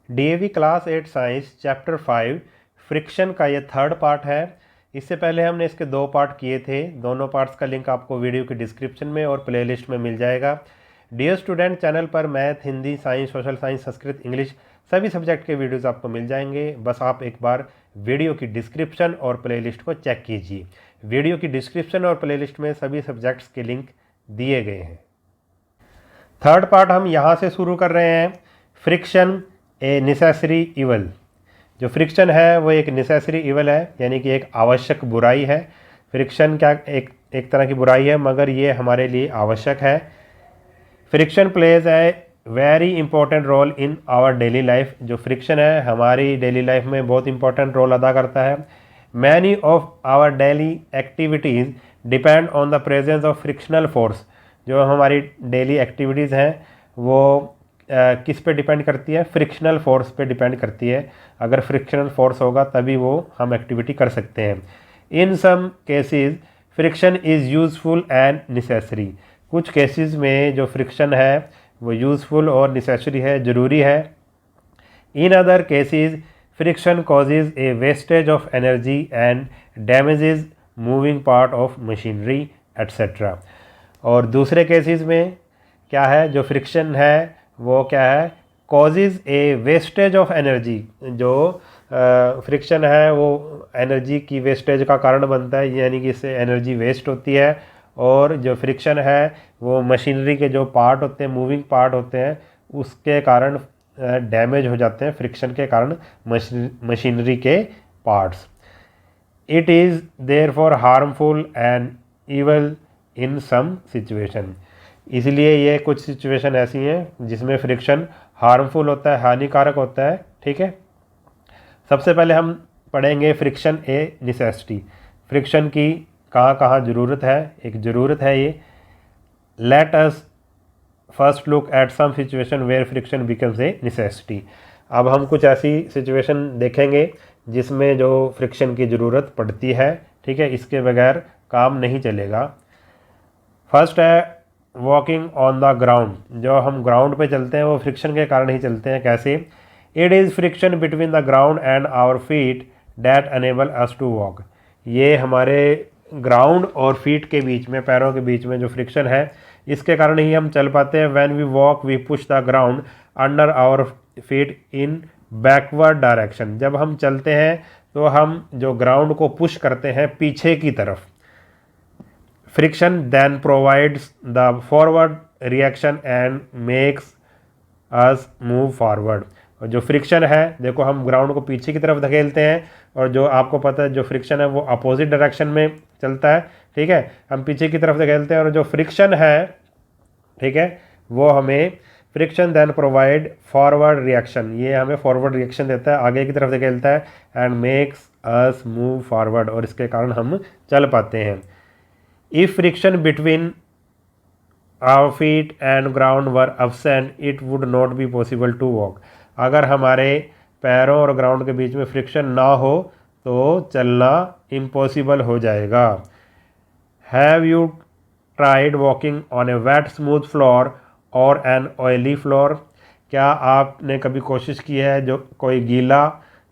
DAV class 8 science chapter 5 friction का ये third part है। इससे पहले हमने इसके 2 पार्ट किए थे। दोनों पार्ट्स का लिंक आपको वीडियो की डिस्क्रिप्शन में और प्लेलिस्ट में मिल जाएगा। डियर स्टूडेंट, चैनल पर math, Hindi, science, social science, Sanskrit, English सभी सब्जेक्ट के वीडियोज़ आपको मिल जाएंगे। बस आप एक बार वीडियो की डिस्क्रिप्शन और प्लेलिस्ट को चेक कीजिए। वीडियो की डिस्क्रिप्शन और प्लेलिस्ट में सभी सब्जेक्ट्स के लिंक दिए गए हैं। थर्ड पार्ट हम यहाँ से शुरू कर रहे हैं। Friction a necessary evil. जो फ्रिक्शन है वो एक नेसेसरी इवल है, यानी कि एक आवश्यक बुराई है। फ्रिक्शन क्या एक तरह की बुराई है, मगर ये हमारे लिए आवश्यक है। Friction plays a very important role in our daily life. जो फ्रिक्शन है हमारी डेली लाइफ में बहुत इंपॉर्टेंट रोल अदा करता है। Many of our daily activities depend on the presence of frictional force. जो हमारी डेली एक्टिविटीज़ हैं वो किस पे डिपेंड करती है? फ्रिक्शनल फोर्स पे डिपेंड करती है। अगर फ्रिक्शनल फोर्स होगा तभी वो हम एक्टिविटी कर सकते हैं। In some cases friction is useful and necessary. कुछ केसेस में जो फ्रिक्शन है वो यूज़फुल और नेसेसरी है, ज़रूरी है। In other cases friction causes A wastage of energy and damages moving part of machinery etcetera. और दूसरे केसेस में क्या है? जो फ्रिक्शन है वो क्या है? Causes A wastage of energy. जो फ्रिक्शन है वो एनर्जी की वेस्टेज का कारण बनता है, यानी कि इससे एनर्जी वेस्ट होती है। और जो फ्रिक्शन है वो मशीनरी के जो पार्ट होते हैं, मूविंग पार्ट होते हैं, उसके कारण डैमेज हो जाते हैं फ्रिक्शन के कारण मशीनरी के parts. It is therefore harmful and evil in some situation. इसलिए ये कुछ सिचुएशन ऐसी हैं जिसमें फ्रिक्शन हार्मफुल होता है, हानिकारक होता है। ठीक है, सबसे पहले हम पढ़ेंगे फ्रिक्शन ए नेसेसिटी। फ्रिक्शन की कहाँ कहाँ ज़रूरत है? एक ज़रूरत है ये। Let us first look at some situation where friction becomes a necessity. अब हम कुछ ऐसी सिचुएशन देखेंगे जिसमें जो फ्रिक्शन की ज़रूरत पड़ती है। ठीक है, इसके बगैर काम नहीं चलेगा। फर्स्ट है वॉकिंग ऑन द ग्राउंड। जो हम ग्राउंड पे चलते हैं वो फ्रिक्शन के कारण ही चलते हैं। कैसे? It is friction between the ground and our feet that enable us to walk. ये हमारे ग्राउंड और फीट के बीच में, पैरों के बीच में जो फ्रिक्शन है, इसके कारण ही हम चल पाते हैं। When we walk we push the ground under our feet in backward direction. जब हम चलते हैं तो हम जो ग्राउंड को पुश करते हैं पीछे की तरफ। Friction then provides the forward reaction and makes us move forward। और जो फ्रिक्शन है, देखो हम ग्राउंड को पीछे की तरफ धकेलते हैं, और जो आपको पता है जो फ्रिक्शन है वो अपोजिट डायरेक्शन में चलता है। ठीक है, हम पीछे की तरफ धकेलते हैं, और जो फ्रिक्शन है, ठीक है, वो हमें friction then provide forward reaction. ये हमें फॉरवर्ड रिएक्शन देता है, आगे की तरफ धकेलता है, and makes us move forward, और इसके कारण हम चल पाते हैं। If friction between our feet and ground were absent, it would not be possible to walk। अगर हमारे पैरों और ग्राउंड के बीच में फ्रिक्शन ना हो तो चलना इम्पॉसिबल हो जाएगा। Have you tried walking on a wet smooth floor or an oily floor? क्या आपने कभी कोशिश की है, जो कोई गीला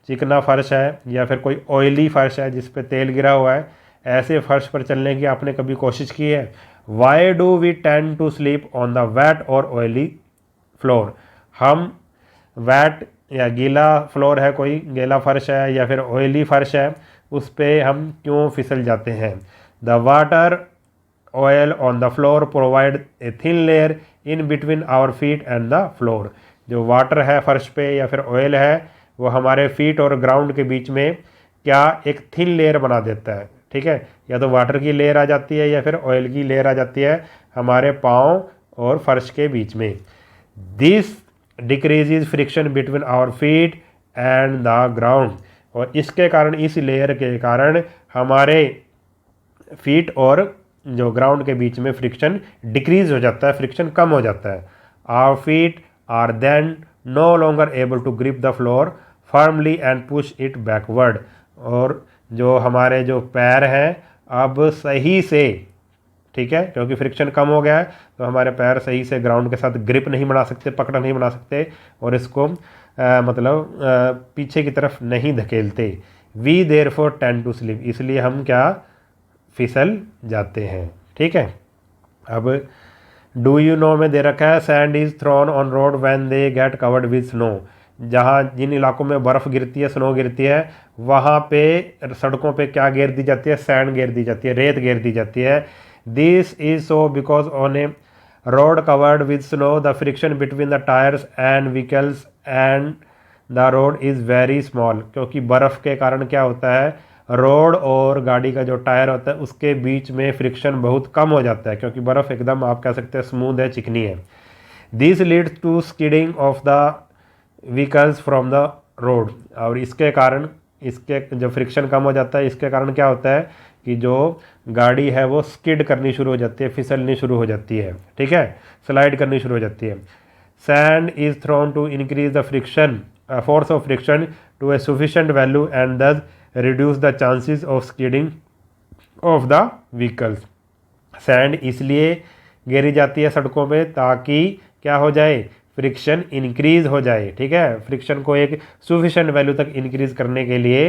चिकना फर्श है या फिर कोई ऑयली फर्श है जिस पे तेल गिरा हुआ है, ऐसे फर्श पर चलने की आपने कभी कोशिश की है? Why do we tend to sleep on the wet और ऑयली फ्लोर? हम वेट या गीला फ्लोर है, कोई गीला फर्श है या फिर ऑयली फर्श है, उस पर हम क्यों फिसल जाते हैं? The water oil on the floor provide a thin layer in between our feet and the floor. जो वाटर है फर्श पे या फिर ऑयल है, वो हमारे फीट और ग्राउंड के बीच में क्या एक थिन लेयर बना देता है। ठीक है, या तो वाटर की लेयर आ जाती है या फिर ऑयल की लेयर आ जाती है हमारे पाँव और फर्श के बीच में। This decreases friction between our feet and the ground. और इसके कारण, इस लेयर के कारण हमारे फीट और जो ग्राउंड के बीच में फ्रिक्शन डिक्रीज हो जाता है, फ्रिक्शन कम हो जाता है। Our feet are then no longer able to grip the floor firmly and push it backward. और जो हमारे जो पैर हैं अब सही से, ठीक है, क्योंकि फ्रिक्शन कम हो गया है तो हमारे पैर सही से ग्राउंड के साथ ग्रिप नहीं बना सकते, पकड़ नहीं बना सकते, और इसको पीछे की तरफ नहीं धकेलते। We therefore tend to slip, इसलिए हम क्या फिसल जाते हैं। ठीक है, अब डू यू नो में दे रखा है sand is throne on road when they get covered with snow. जहाँ जिन इलाकों में बर्फ़ गिरती है, स्नो गिरती है, वहाँ पे सड़कों पे क्या घेर दी जाती है, सैंड घेर दी जाती है, रेत घेर दी जाती है। This is so because on A road covered with snow the friction between the tyres and vehicles and the road is very small. क्योंकि बर्फ़ के कारण क्या होता है, रोड और गाड़ी का जो टायर होता है उसके बीच में फ्रिक्शन बहुत कम हो जाता है, क्योंकि बर्फ़ एकदम आप कह सकते हैं स्मूथ है, चिकनी है। This leads to skidding of the vehicles from the road. और इसके कारण, इसके जब फ्रिक्शन कम हो जाता है, इसके कारण क्या होता है कि जो गाड़ी है वो स्किड करनी शुरू हो जाती है, फिसलनी शुरू हो जाती है। ठीक है, स्लाइड करनी शुरू हो जाती है। Sand is thrown to increase the friction force of friction to a sufficient value and thus reduce the chances of skidding of the vehicles। Sand इसलिए घेरी जाती है सड़कों पे ताकि क्या हो जाए, फ्रिक्शन इंक्रीज हो जाए। ठीक है, फ्रिक्शन को एक सुफिशेंट वैल्यू तक इंक्रीज करने के लिए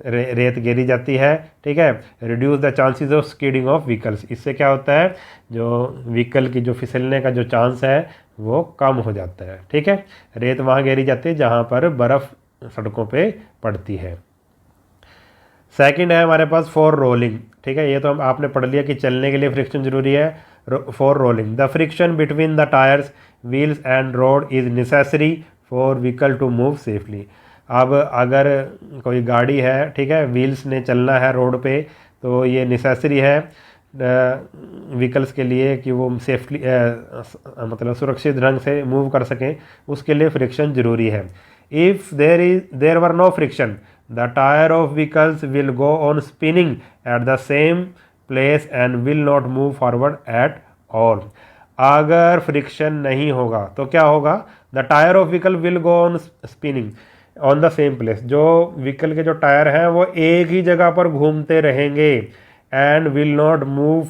रेत घेरी जाती है। ठीक है, reduce the chances of skidding of vehicles, इससे क्या होता है, जो व्हीकल की जो फिसलने का जो चांस है वो कम हो जाता है। ठीक है, रेत वहाँ घेरी जाती है जहाँ पर बर्फ़ सड़कों पे पड़ती है। सेकंड है हमारे पास फॉर रोलिंग। ठीक है, ये तो हम आपने पढ़ लिया कि चलने के लिए फ्रिक्शन जरूरी है। For rolling the friction between the tyres wheels and road is necessary for vehicle to move safely. अब अगर कोई गाड़ी है, ठीक है, व्हील्स ने चलना है रोड पे, तो ये नेसेसरी है व्हीकल्स के लिए कि वो सेफली सुरक्षित ढंग से मूव कर सकें, उसके लिए फ्रिक्शन ज़रूरी है। If there were no friction the tyre of vehicles will go on spinning at the same place and will not move forward at all. अगर फ्रिक्शन नहीं होगा तो क्या होगा, the tyre of vehicle will go on spinning on the same place. जो vehicle के जो tyre हैं वो एक ही जगह पर घूमते रहेंगे, and will not move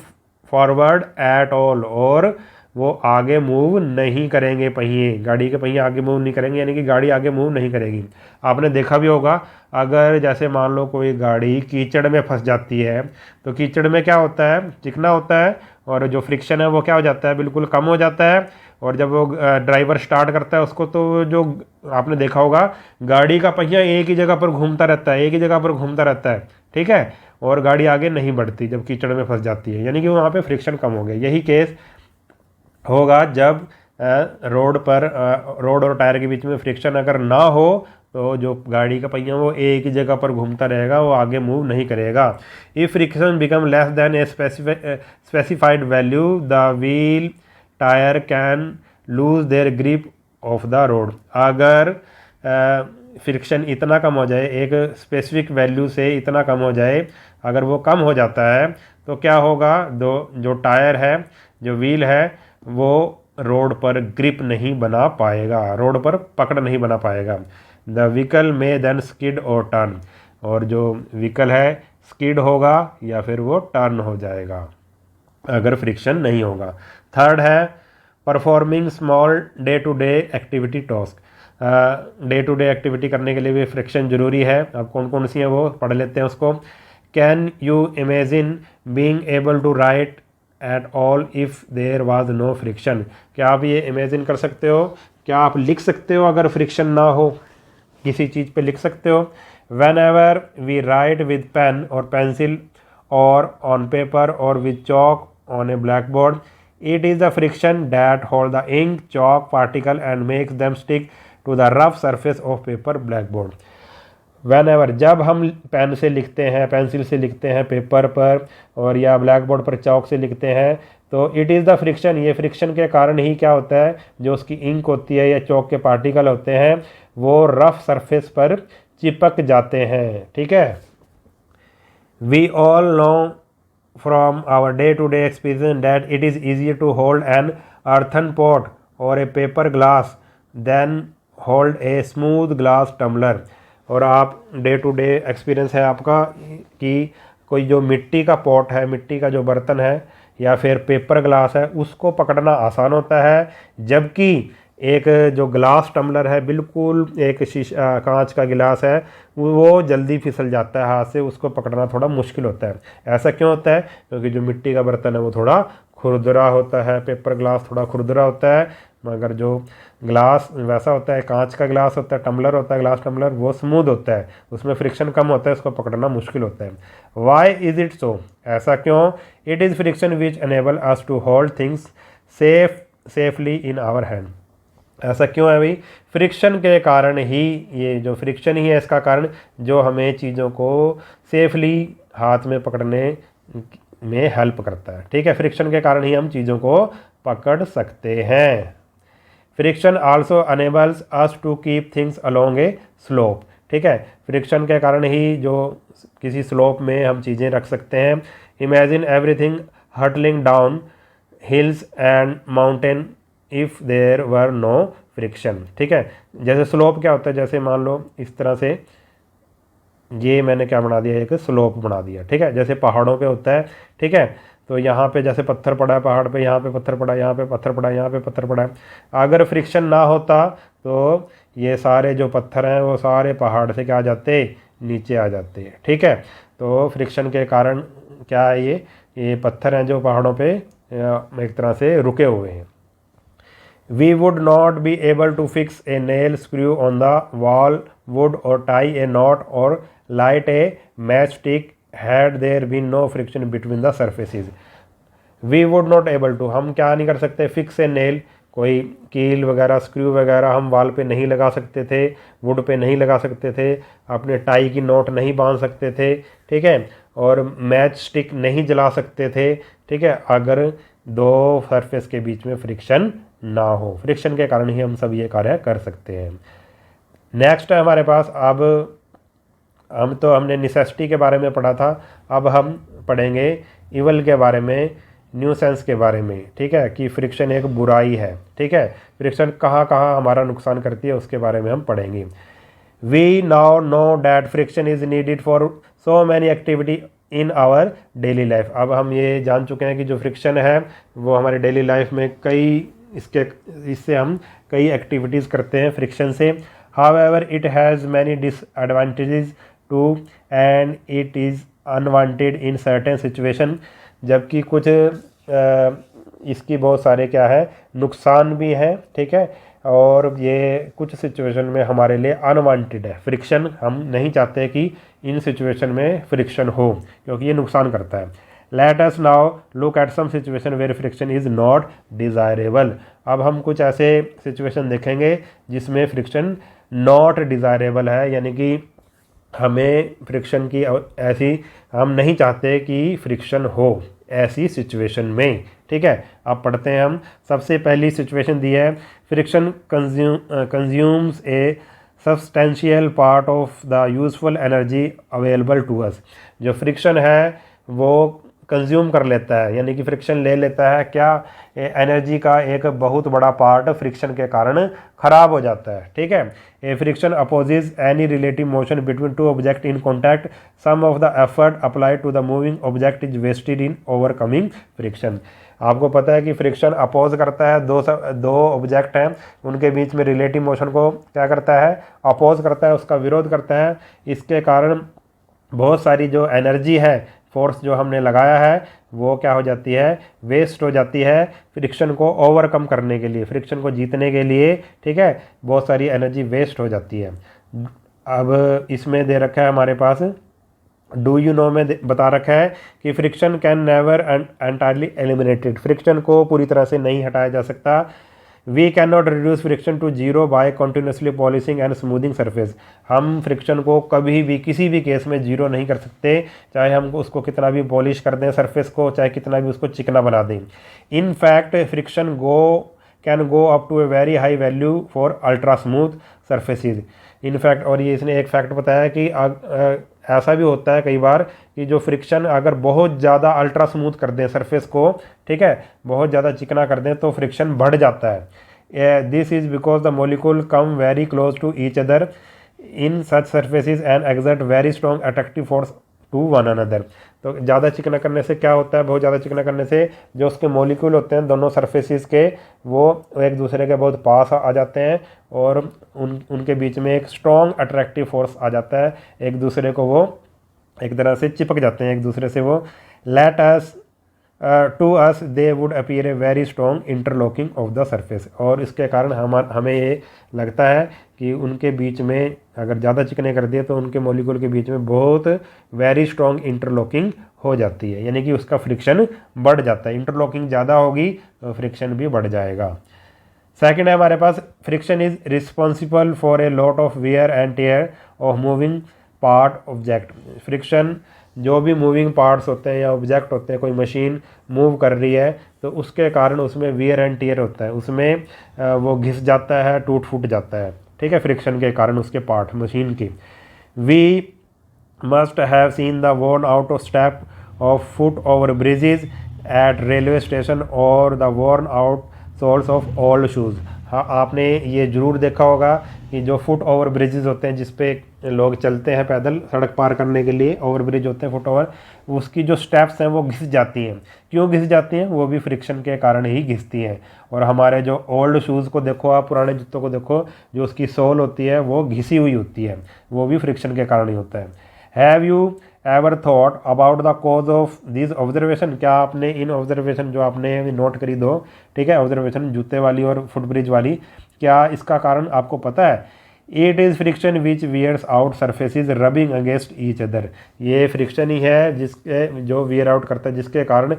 forward at all, और वो आगे मूव नहीं करेंगे, पहिए, गाड़ी के पहिए आगे मूव नहीं करेंगे, यानी कि गाड़ी आगे मूव नहीं करेगी। आपने देखा भी होगा, अगर जैसे मान लो कोई गाड़ी कीचड़ में फंस जाती है, तो कीचड़ में क्या होता है, चिकना होता है, और जो फ्रिक्शन है वो क्या हो जाता है, बिल्कुल कम हो जाता है। और जब वो ड्राइवर स्टार्ट करता है उसको, तो जो आपने देखा होगा गाड़ी का पहिया एक ही जगह पर घूमता रहता है, एक ही जगह पर घूमता रहता है। ठीक है, और गाड़ी आगे नहीं बढ़ती जब कीचड़ में फंस जाती है, यानी कि वहाँ पे फ्रिक्शन कम हो गया। यही केस होगा जब रोड और टायर के बीच में फ्रिक्शन अगर ना हो, तो जो गाड़ी का पहिया वो एक ही जगह पर घूमता रहेगा, वो आगे मूव नहीं करेगा। If friction become less than a specified value the wheel tyre can lose their grip of the road. अगर फ्रिक्शन इतना कम हो जाए, एक स्पेसिफिक वैल्यू से इतना कम हो जाए, अगर वो कम हो जाता है तो क्या होगा, जो टायर है, जो व्हील है, वो रोड पर ग्रिप नहीं बना पाएगा, रोड पर पकड़ नहीं बना पाएगा। द व्हीकल में देन स्किड और टर्न, और जो व्हीकल है स्किड होगा या फिर वो टर्न हो जाएगा अगर फ्रिक्शन नहीं होगा। थर्ड है performing small day to day activity task. Day to day activity करने के लिए भी फ्रिक्शन ज़रूरी है। अब कौन कौन सी है वो पढ़ लेते हैं उसको। Can you imagine being able to write at all if there was no friction. क्या आप ये इमेजिन कर सकते हो, क्या आप लिख सकते हो अगर फ्रिक्शन ना हो, किसी चीज़ पे लिख सकते हो। Whenever we write with pen और पेंसिल और ऑन पेपर और with chalk on a blackboard, it is the friction that hold the ink chalk particle and makes them stick to the rough surface of paper blackboard। whenever, जब हम pen से लिखते हैं, pencil से लिखते हैं paper पर, और या ब्लैक बोर्ड पर चौक से लिखते हैं, तो इट इज़ द फ्रिक्शन, ये फ्रिक्शन के कारण ही क्या होता है, जो उसकी इंक होती है या चौक के पार्टिकल होते हैं वो रफ सरफेस पर चिपक जाते हैं। ठीक है, we all know from our day-to-day experience that it is easier to hold an earthen pot or a paper glass than hold a smooth glass tumbler। और आप डे टू डे एक्सपीरियंस है आपका कि कोई जो मिट्टी का पॉट है, मिट्टी का जो बर्तन है या फिर पेपर ग्लास है, उसको पकड़ना आसान होता है, जबकि एक जो ग्लास टम्बलर है, बिल्कुल एक शीशा कांच का गिलास है, वो जल्दी फिसल जाता है हाथ से, उसको पकड़ना थोड़ा मुश्किल होता है। ऐसा क्यों होता है? क्योंकि जो मिट्टी का बर्तन है वो थोड़ा खुरदरा होता है, पेपर ग्लास थोड़ा खुरदरा होता है, मगर जो ग्लास वैसा होता है, कांच का ग्लास होता है, टम्बलर होता है, ग्लास टम्बलर, वो स्मूथ होता है, उसमें फ्रिक्शन कम होता है, उसको पकड़ना मुश्किल होता है। Why is it so? ऐसा क्यों? It is friction which enable us to hold things safely in our hand. ऐसा क्यों है भाई? फ्रिक्शन के कारण ही, ये जो फ्रिक्शन ही है इसका कारण जो हमें चीज़ों को सेफली हाथ में पकड़ने में हेल्प करता है। ठीक है, फ्रिक्शन के कारण ही हम चीज़ों को पकड़ सकते हैं। Friction also enables us to keep things along a slope. ठीक है, फ्रिक्शन के कारण ही जो किसी स्लोप में हम चीज़ें रख सकते हैं। Imagine everything hurtling down hills and mountain if there were no friction. ठीक है, जैसे स्लोप क्या होता है, जैसे मान लो इस तरह से ये मैंने क्या बना दिया, एक स्लोप बना दिया। ठीक है, जैसे पहाड़ों पे होता है। ठीक है, तो यहाँ पे जैसे पत्थर पड़ा है पहाड़ पे, यहाँ पे पत्थर पड़ा है, यहाँ पे पत्थर पड़ा है, यहाँ पे पत्थर पड़ा है। अगर फ्रिक्शन ना होता तो ये सारे जो पत्थर हैं वो सारे पहाड़ से क्या आ जाते, नीचे आ जाते। ठीक है, तो फ्रिक्शन के कारण क्या है, ये पत्थर हैं जो पहाड़ों पे एक तरह से रुके हुए हैं। We would not be able to fix a nail screw on the wall, would or tie a knot or light a matchstick had there been no friction between the surfaces. We would not able to, हम क्या नहीं कर सकते, fix a nail, कोई कील वगैरह screw वगैरह हम वाल पे नहीं लगा सकते थे, वुड पे नहीं लगा सकते थे, अपने टाई की नोट नहीं बांध सकते थे। ठीक है, और मैच स्टिक नहीं जला सकते थे। ठीक है, अगर दो सरफेस के बीच में फ्रिक्शन ना हो। फ्रिक्शन के कारण ही हम सब ये कार्य कर सकते हैं। नेक्स्ट है हमारे पास, अब हम तो हमने नेसेसिटी के बारे में पढ़ा था, अब हम पढ़ेंगे इवल के बारे में, न्यूसेंस के बारे में। ठीक है, कि फ्रिक्शन एक बुराई है। ठीक है, फ्रिक्शन कहाँ कहाँ हमारा नुकसान करती है उसके बारे में हम पढ़ेंगे। We now know that friction is needed for so many activity in our daily life. अब हम ये जान चुके हैं कि जो फ्रिक्शन है वो हमारे डेली लाइफ में इससे हम कई एक्टिविटीज़ करते हैं फ्रिक्शन से। However it has many disadvantages too and it is unwanted in certain situation. जबकि कुछ इसकी बहुत सारे क्या है, नुकसान भी हैं। ठीक है, और ये कुछ सिचुएशन में हमारे लिए अनवांटेड है फ्रिक्शन, हम नहीं चाहते कि इन सिचुएशन में फ्रिक्शन हो क्योंकि ये नुकसान करता है। Let us now look at some situation where friction is not desirable. अब हम कुछ ऐसे सिचुएशन देखेंगे जिसमें फ्रिक्शन नॉट डिज़ायरेबल है, यानी कि हमें फ्रिक्शन की ऐसी, हम नहीं चाहते कि फ्रिक्शन हो ऐसी सिचुएशन में। ठीक है, अब पढ़ते हैं हम। सबसे पहली सिचुएशन दी है, friction consumes a substantial part of the useful energy available to us. जो फ्रिक्शन है वो कंज्यूम कर लेता है, यानी कि फ्रिक्शन ले लेता है क्या, एनर्जी का एक बहुत बड़ा पार्ट फ्रिक्शन के कारण खराब हो जाता है। ठीक है, a friction opposes any relative motion between two object in contact, some of the effort applied to the moving object is wasted in overcoming friction. आपको पता है कि फ्रिक्शन अपोज करता है, दो ऑब्जेक्ट हैं उनके बीच में रिलेटिव मोशन को क्या करता है, अपोज करता है, उसका विरोध करता है। इसके कारण बहुत सारी जो एनर्जी है, फोर्स जो हमने लगाया है वो क्या हो जाती है, वेस्ट हो जाती है फ्रिक्शन को ओवरकम करने के लिए, फ्रिक्शन को जीतने के लिए। ठीक है, बहुत सारी एनर्जी वेस्ट हो जाती है। अब इसमें दे रखा है हमारे पास, डू यू नो में बता रखा है कि friction can never entirely eliminated, friction को पूरी तरह से नहीं हटाया जा सकता। We can not reduce friction to zero by continuously polishing and smoothing surface. हम फ्रिक्शन को कभी भी किसी भी केस में जीरो नहीं कर सकते, चाहे हम उसको कितना भी पॉलिश कर दें सरफेस को, चाहे कितना भी उसको चिकना बना दें। In fact friction can go up to a very high value for ultra smooth surfaces. In fact, और ये इसने एक फैक्ट बताया कि ऐसा भी होता है कई बार कि जो फ्रिक्शन अगर बहुत ज़्यादा अल्ट्रा स्मूथ कर दें सरफेस को, ठीक है, बहुत ज़्यादा चिकना कर दें तो फ्रिक्शन बढ़ जाता है। This is because the molecule come very close to each other in such surfaces and exert very strong attractive force to one another. तो ज़्यादा चिकना करने से क्या होता है, बहुत ज़्यादा चिकना करने से जो उसके मॉलिक्यूल होते हैं दोनों सरफेसिस के, वो एक दूसरे के बहुत पास आ जाते हैं और उनके बीच में एक स्ट्रॉन्ग अट्रैक्टिव फोर्स आ जाता है, एक दूसरे को वो एक तरह से चिपक जाते हैं एक दूसरे से। वो let us to us they would appear a very strong interlocking of the surface, और इसके कारण हमें ये लगता है कि उनके बीच में अगर ज़्यादा चिकने कर दिए तो उनके मॉलिक्यूल के बीच में बहुत वेरी स्ट्रॉन्ग इंटरलॉकिंग हो जाती है, यानी कि उसका फ्रिक्शन बढ़ जाता है। इंटरलॉकिंग ज़्यादा होगी तो फ्रिक्शन भी बढ़ जाएगा। सेकेंड है हमारे पास, friction is responsible for a lot of wear and tear of moving part object. Friction जो भी मूविंग पार्ट्स होते हैं या ऑब्जेक्ट होते हैं, कोई मशीन मूव कर रही है तो उसके कारण उसमें वियर एंड टियर होता है, उसमें वो घिस जाता है, टूट फूट जाता है, ठीक है, फ्रिक्शन के कारण उसके पार्ट मशीन की। We must have seen the worn out of step of foot over bridges at railway station और the worn out soles of old shoes. हाँ, आपने ये ज़रूर देखा होगा कि जो फुट ओवर ब्रिजेज होते हैं जिस पे लोग चलते हैं पैदल सड़क पार करने के लिए, ओवर ब्रिज होते हैं फुट ओवर, उसकी जो स्टेप्स हैं वो घिस जाती हैं। क्यों घिस जाती हैं? वो भी फ्रिक्शन के कारण ही घिसती हैं। और हमारे जो ओल्ड शूज़ को देखो, आप पुराने जूतों को देखो, जो उसकी सोल होती है वो घिसी हुई होती है, वो भी फ्रिक्शन के कारण ही होता है। Have you ever thought about the cause of this observation? क्या आपने इन ऑब्जर्वेशन जो आपने नोट करी दो, ठीक है, ऑब्जर्वेशन जूते वाली और फुट ब्रिज वाली, क्या इसका कारण आपको पता है? It is friction which wears out surfaces rubbing against each other. ये फ्रिक्शन ही है जिसके जो वियर आउट करता है, जिसके कारण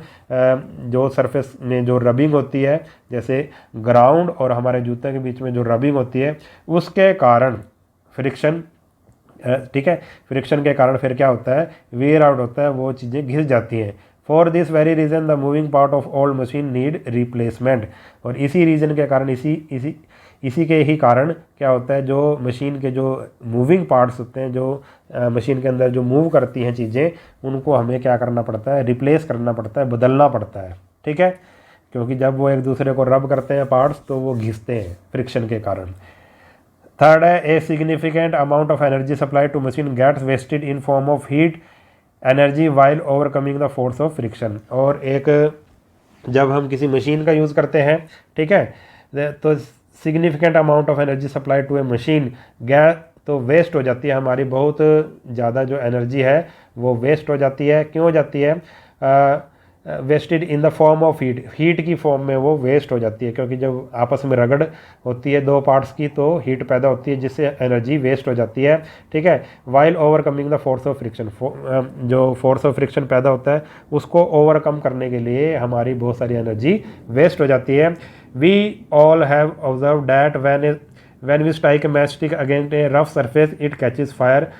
जो सरफेस में जो रबिंग होती है, जैसे ग्राउंड और हमारे जूते के बीच में जो रबिंग होती है, उसके कारण फ्रिक्शन, ठीक है, फ्रिक्शन के कारण फिर क्या होता है, वियर आउट होता है, वो चीज़ें घिस जाती हैं। For this very reason the moving part of old machine need replacement. और इसी रीज़न के कारण, इसी के ही कारण क्या होता है, जो मशीन के जो मूविंग पार्ट्स होते हैं, जो मशीन के अंदर जो मूव करती हैं चीज़ें, उनको हमें क्या करना पड़ता है, रिप्लेस करना पड़ता है, बदलना पड़ता है, ठीक है, क्योंकि जब वो एक दूसरे को रब करते हैं पार्ट्स तो वो घिसते हैं फ्रिक्शन के कारण। थर्ड है, a significant amount of energy supply to machine gets wasted in form of heat energy while overcoming the force of friction. और एक जब हम किसी मशीन का यूज़ करते हैं, ठीक है, तो significant amount of energy supply to a machine gets तो वेस्ट हो जाती है, हमारी बहुत ज़्यादा जो एनर्जी है वो वेस्ट हो जाती है। क्यों हो जाती है? Wasted in the form of heat की फॉर्म में वो वेस्ट हो जाती है, क्योंकि जब आपस में रगड़ होती है दो पार्ट्स की तो हीट पैदा होती है जिससे एनर्जी वेस्ट हो जाती है, ठीक है। While overcoming the force of friction, जो फोर्स ऑफ फ्रिक्शन पैदा होता है उसको ओवरकम करने के लिए हमारी बहुत सारी एनर्जी वेस्ट हो जाती है। We all have observe that when we strike a match stick against a rough surface it catches fire.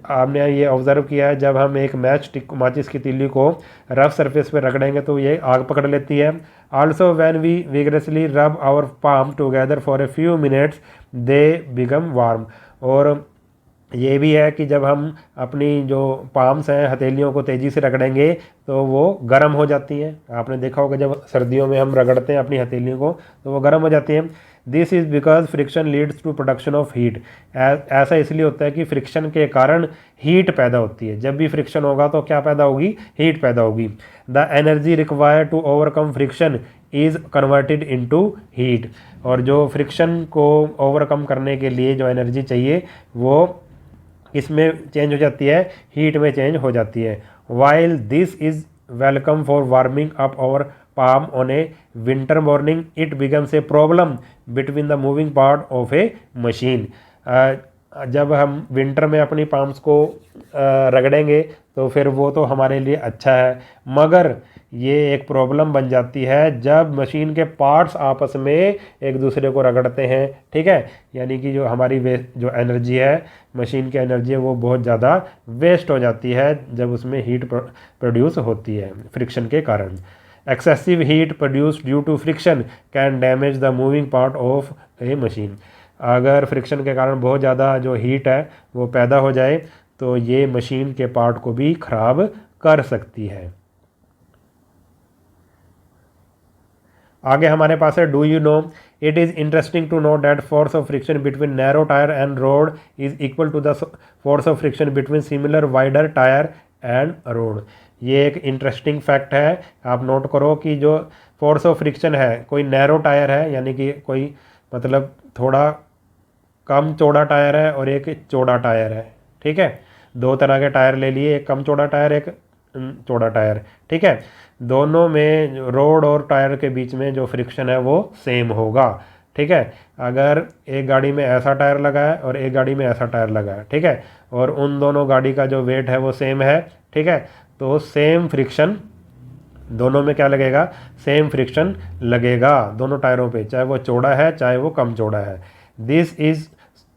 आपने ये ऑब्जर्व किया है, जब हम एक माचिस की तीली को रफ सरफेस पे रगड़ेंगे तो ये आग पकड़ लेती है। Also when we vigorously rub our palm together for a few minutes they become warm. और ये भी है कि जब हम अपनी जो पाम्स हैं, हथेलियों को तेज़ी से रगड़ेंगे तो वो गर्म हो जाती हैं। आपने देखा होगा जब सर्दियों में हम रगड़ते हैं अपनी हथेलियों को तो वो गर्म हो जाती हैं। This is because friction leads to production of heat. ऐसा इसलिए होता है कि फ्रिक्शन के कारण हीट पैदा होती है। जब भी फ्रिक्शन होगा तो क्या पैदा होगी? हीट पैदा होगी। The energy required to overcome friction is converted into heat. और जो फ्रिक्शन को ओवरकम करने के लिए जो एनर्जी चाहिए वो इसमें चेंज हो जाती है, हीट में चेंज हो जाती है। While this is welcome for warming up our palm on a winter morning it becomes a problem between the moving part of a machine. जब हम विंटर में अपनी पाम्स को रगड़ेंगे तो फिर वो तो हमारे लिए अच्छा है, मगर ये एक प्रॉब्लम बन जाती है जब मशीन के पार्ट्स आपस में एक दूसरे को रगड़ते हैं, ठीक है। यानी कि जो हमारी जो एनर्जी है, मशीन की एनर्जी है, वो बहुत ज़्यादा वेस्ट हो जाती है जब उसमें हीट प्रोड्यूस होती है फ्रिक्शन के कारण। Excessive heat produced due to friction can damage the moving part of a machine. अगर फ्रिक्शन के कारण बहुत ज़्यादा जो हीट है वो पैदा हो जाए तो ये मशीन के पार्ट को भी ख़राब कर सकती है। आगे हमारे पास है, do you know it is interesting to know that force of friction between narrow tyre and road is equal to the force of friction between similar wider tyre and road. ये एक इंटरेस्टिंग फैक्ट है, आप note करो कि जो force of friction है, कोई narrow tyre है यानी कि कोई मतलब थोड़ा कम चौड़ा टायर है और एक चौड़ा टायर है, ठीक है। दो तरह के टायर ले लिए, एक कम चौड़ा टायर, एक चौड़ा टायर, ठीक है। दोनों में रोड और टायर के बीच में जो फ्रिक्शन है वो सेम होगा, ठीक है। अगर एक गाड़ी में ऐसा टायर लगा है और एक गाड़ी में ऐसा टायर लगा है, ठीक है, और उन दोनों गाड़ी का जो वेट है वो सेम है, ठीक है, तो सेम फ्रिक्शन दोनों में क्या लगेगा, सेम फ्रिक्शन लगेगा दोनों टायरों पे, चाहे वो चौड़ा है चाहे वो कम चौड़ा है। This is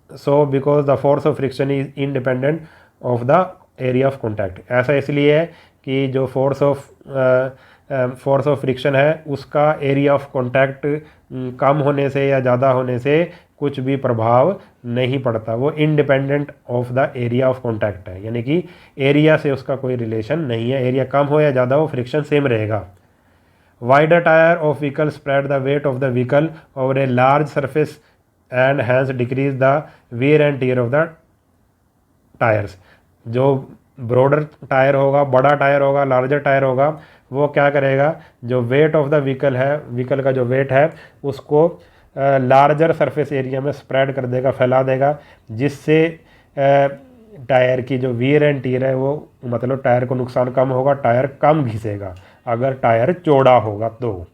so because the force of friction is independent of the area of contact. ऐसा इसलिए है कि जो फोर्स ऑफ फ्रिक्शन है उसका एरिया ऑफ कॉन्टैक्ट कम होने से या ज़्यादा होने से कुछ भी प्रभाव नहीं पड़ता, वो independent of the area of contact है, यानी कि एरिया से उसका कोई रिलेशन नहीं है, एरिया कम हो या ज़्यादा वो फ्रिक्शन सेम रहेगा। Wider tyre of vehicle spread the weight of the vehicle over a large surface and hence decrease the wear and tear of the tyres. जो ब्रॉडर टायर होगा, बड़ा टायर होगा, लार्जर टायर होगा, वो क्या करेगा, जो वेट ऑफ द व्हीकल है, व्हीकल का जो वेट है उसको लार्जर सरफेस एरिया में स्प्रेड कर देगा, फैला देगा, जिससे टायर की जो वियर एंड टीयर है वो मतलब टायर को नुकसान कम होगा, टायर कम घिसेगा अगर टायर चौड़ा होगा तो।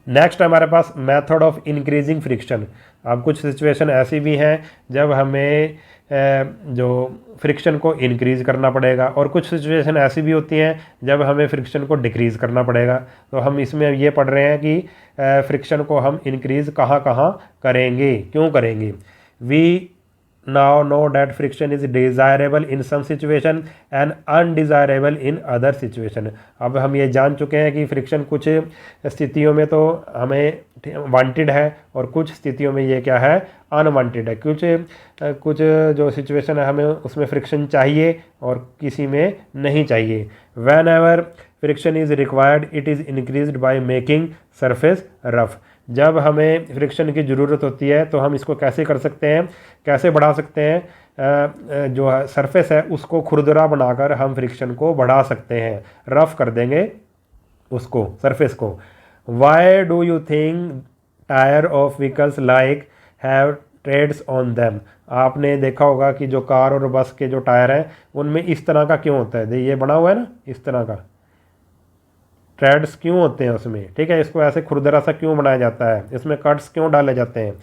नेक्स्ट हमारे पास मेथड ऑफ इंक्रीजिंग फ्रिक्शन। अब कुछ सिचुएशन ऐसी भी हैं जब हमें जो फ्रिक्शन को इंक्रीज़ करना पड़ेगा और कुछ सिचुएशन ऐसी भी होती हैं जब हमें फ्रिक्शन को डिक्रीज़ करना पड़ेगा। तो हम इसमें ये पढ़ रहे हैं कि फ्रिक्शन को हम इंक्रीज़ कहाँ कहाँ करेंगे, क्यों करेंगे। We now know that friction is desirable in some situation and undesirable in other situation। अब हम ये जान चुके हैं कि फ्रिक्शन कुछ स्थितियों में तो हमें वांटेड है और कुछ स्थितियों में ये क्या है, अनवांटेड है। कुछ जो सिचुएशन है हमें उसमें फ्रिक्शन चाहिए और किसी में नहीं चाहिए। When ever friction is required it is increased by making surface rough. जब हमें फ्रिक्शन की ज़रूरत होती है तो हम इसको कैसे कर सकते हैं, कैसे बढ़ा सकते हैं, जो सरफेस है उसको खुरदरा बनाकर हम फ्रिक्शन को बढ़ा सकते हैं, रफ कर देंगे उसको, सरफेस को। Why do you think tyre of vehicles like have treads on them. आपने देखा होगा कि जो कार और बस के जो टायर हैं उनमें इस तरह का क्यों होता है, ये बना हुआ है ना, इस तरह का ट्रेड्स क्यों होते हैं उसमें, ठीक है। इसको ऐसे खुरदरा सा क्यों बनाया जाता है, इसमें कट्स क्यों डाले जाते हैं।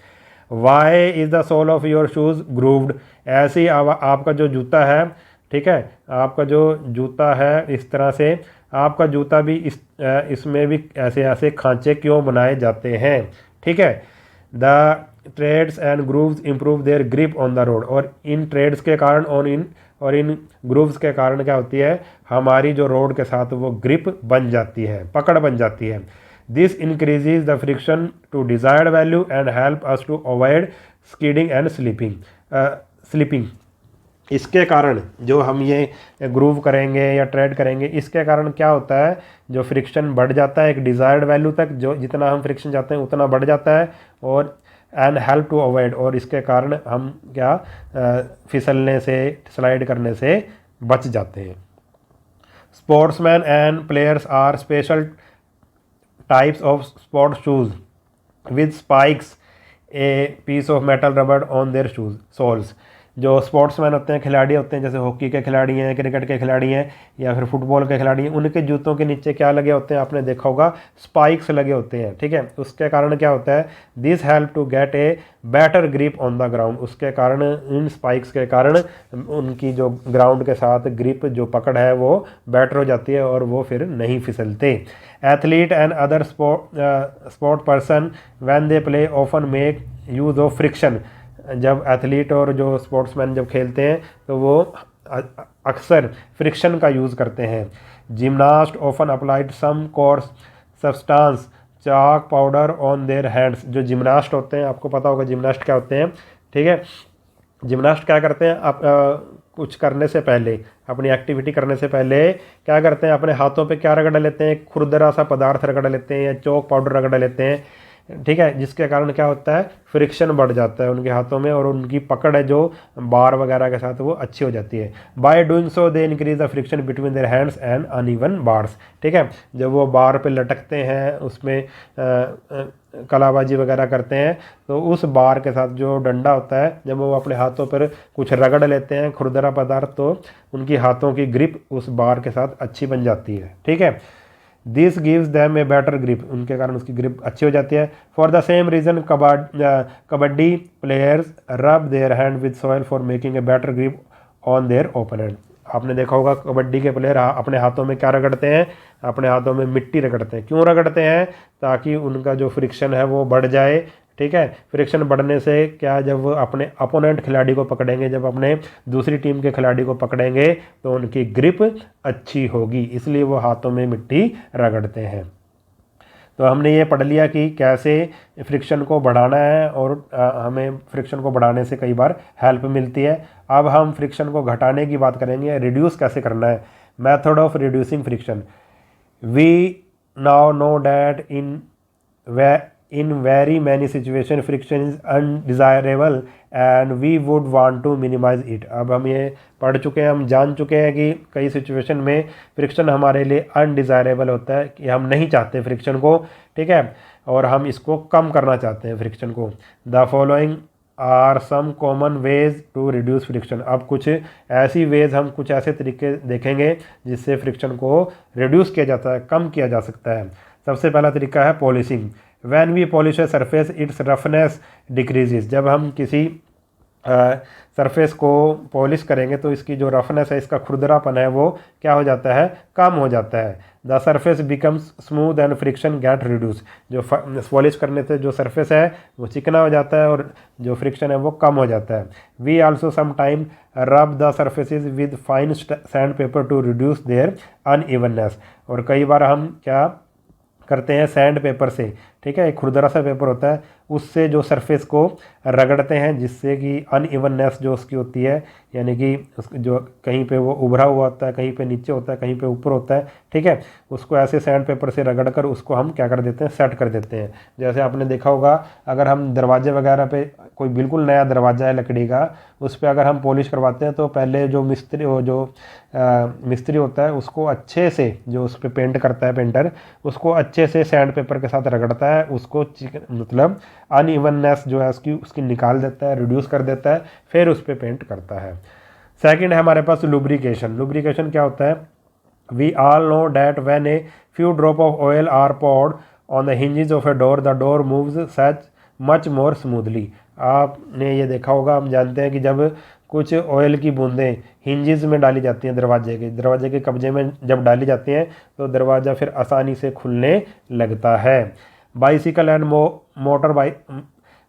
Why is the sole of your shoes grooved. ऐसे ही आपका जो जूता है, ठीक है, आपका जो जूता है इस तरह से आपका जूता भी इसमें भी ऐसे ऐसे खांचे क्यों बनाए जाते हैं, ठीक है। The treads and grooves improve their grip on the road. और इन ट्रेड्स के कारण और इन ग्रूव्स के कारण क्या होती है, हमारी जो रोड के साथ वो ग्रिप बन जाती है, पकड़ बन जाती है। This increases the friction to desired value and help us to avoid skidding and slipping. इसके कारण जो हम ये ग्रूव करेंगे या ट्रेड करेंगे, इसके कारण क्या होता है, जो फ्रिक्शन बढ़ जाता है एक डिज़ायर्ड वैल्यू तक, जो जितना हम फ्रिक्शन चाहते हैं उतना बढ़ जाता है, और एंड हेल्प टू अवॉइड, और इसके कारण हम क्या फिसलने से, स्लाइड करने से बच जाते हैं। Sportsman and players are special types of sport shoes with spikes a piece of metal rubber on their shoes soles. जो स्पोर्ट्समैन होते हैं, खिलाड़ी होते हैं, जैसे हॉकी के खिलाड़ी हैं, क्रिकेट के खिलाड़ी हैं या फिर फुटबॉल के खिलाड़ी हैं, उनके जूतों के नीचे क्या लगे होते हैं, आपने देखा होगा स्पाइक्स लगे होते हैं, ठीक है। उसके कारण क्या होता है, this help to get a better grip on the ground. उसके कारण, इन स्पाइक्स के कारण उनकी जो ग्राउंड के साथ ग्रिप, जो पकड़ है वो बेटर हो जाती है और वो फिर नहीं फिसलते। Athlete and other sport person when they play often make use of friction. जब एथलीट और जो स्पोर्ट्समैन जब खेलते हैं तो वो अक्सर फ्रिक्शन का यूज़ करते हैं। Gymnast often applied some coarse substance chalk powder on their hands. जो जिमनास्ट होते हैं, आपको पता होगा जिमनास्ट क्या होते हैं, ठीक है। जिमनास्ट क्या करते हैं, आप कुछ करने से पहले, अपनी एक्टिविटी करने से पहले क्या करते हैं, अपने हाथों पे क्या रगड़ लेते हैं, खुरदरा सा पदार्थ रगड़ लेते हैं या चौक पाउडर रगड़ लेते हैं, ठीक है, जिसके कारण क्या होता है, फ्रिक्शन बढ़ जाता है उनके हाथों में और उनकी पकड़ है जो बार वगैरह के साथ वो अच्छी हो जाती है। By doing so they increase the friction between their hands and uneven bars. ठीक है, जब वो बार पे लटकते हैं, उसमें कलाबाजी वगैरह करते हैं, तो उस बार के साथ जो डंडा होता है, जब वो अपने हाथों पर कुछ रगड़ लेते हैं खुरदरा पदार्थ, तो उनकी हाथों की ग्रिप उस बार के साथ अच्छी बन जाती है। ठीक है, this gives them a better grip, उनके कारण उसकी ग्रिप अच्छी हो जाती है। For the same reason kabaddi players rub their hand with soil for making a better grip on their opponent. आपने देखा होगा कबड्डी के प्लेयर अपने हाथों में क्या रगड़ते हैं, अपने हाथों में मिट्टी रगड़ते हैं। क्यों रगड़ते हैं? ताकि उनका जो फ्रिक्शन है वो बढ़ जाए। ठीक है, फ्रिक्शन बढ़ने से क्या, जब वो अपने अपोनेंट खिलाड़ी को पकड़ेंगे, जब अपने दूसरी टीम के खिलाड़ी को पकड़ेंगे, तो उनकी ग्रिप अच्छी होगी, इसलिए वो हाथों में मिट्टी रगड़ते हैं। तो हमने ये पढ़ लिया कि कैसे फ्रिक्शन को बढ़ाना है और हमें फ्रिक्शन को बढ़ाने से कई बार हेल्प मिलती है। अब हम फ्रिक्शन को घटाने की बात करेंगे, रिड्यूस कैसे करना है। Method of reducing friction. We now know that in very many situations friction is undesirable and we would want to minimize it। अब हम ये पढ़ चुके हैं, हम जान चुके हैं कि कई सिचुएशन में फ्रिक्शन हमारे लिए अनडिज़ायरेबल होता है, कि हम नहीं चाहते फ्रिक्शन को। ठीक है, और हम इसको कम करना चाहते हैं फ्रिक्शन को। The following are some common ways to reduce friction. अब कुछ ऐसी वेज, हम कुछ ऐसे तरीके देखेंगे जिससे फ्रिक्शन को रिड्यूस किया जाता है, कम किया जा सकता है। सबसे पहला तरीका है polishing. When we polish a surface, its roughness decreases। जब हम किसी सरफेस को पॉलिश करेंगे तो इसकी जो रफनेस है, इसका खुरदरापन है, वो क्या हो जाता है, कम हो जाता है। The surface becomes smooth and friction get reduce. जो पॉलिश करने से जो सरफेस है वो चिकना हो जाता है और जो फ्रिक्शन है वो कम हो जाता है। We also some time rub the surfaces with fine sandpaper to reduce their unevenness. और कई बार हम क्या करते हैं, सैंड पेपर से, ठीक है, एक खुरदरा सा पेपर होता है, उससे जो सरफेस को रगड़ते हैं, जिससे कि अनइवननेस जो उसकी होती है, यानी कि जो कहीं पे वो उभरा हुआ होता है, कहीं पे नीचे होता है, कहीं पे ऊपर होता है, ठीक है, उसको ऐसे सैंड पेपर से रगड़ कर उसको हम क्या कर देते हैं, सेट कर देते हैं। जैसे आपने देखा होगा, अगर हम दरवाजे वगैरह पे, कोई बिल्कुल नया दरवाज़ा है लकड़ी का, उस पर अगर हम पॉलिश करवाते हैं तो पहले जो मिस्त्री होता है उसको अच्छे से, जो उस पर पेंट करता है पेंटर, उसको अच्छे से सैंड पेपर के साथ रगड़ता है, उसको मतलब अनइवननेस जो है उसकी निकाल देता है, रिड्यूस कर देता है, फिर उस पर पेंट करता है। सेकंड है हमारे पास लुब्रिकेशन। लुब्रिकेशन क्या होता है? We all know that when a few drop of oil are poured on the hinges of a door, the door moves such much more smoothly. आपने ये देखा होगा, हम जानते हैं कि जब कुछ ऑयल की बूंदें हिंजेस में डाली जाती हैं, दरवाजे के कब्जे में जब डाली जाती हैं, तो दरवाज़ा फिर आसानी से खुलने लगता है। Bicycle and motor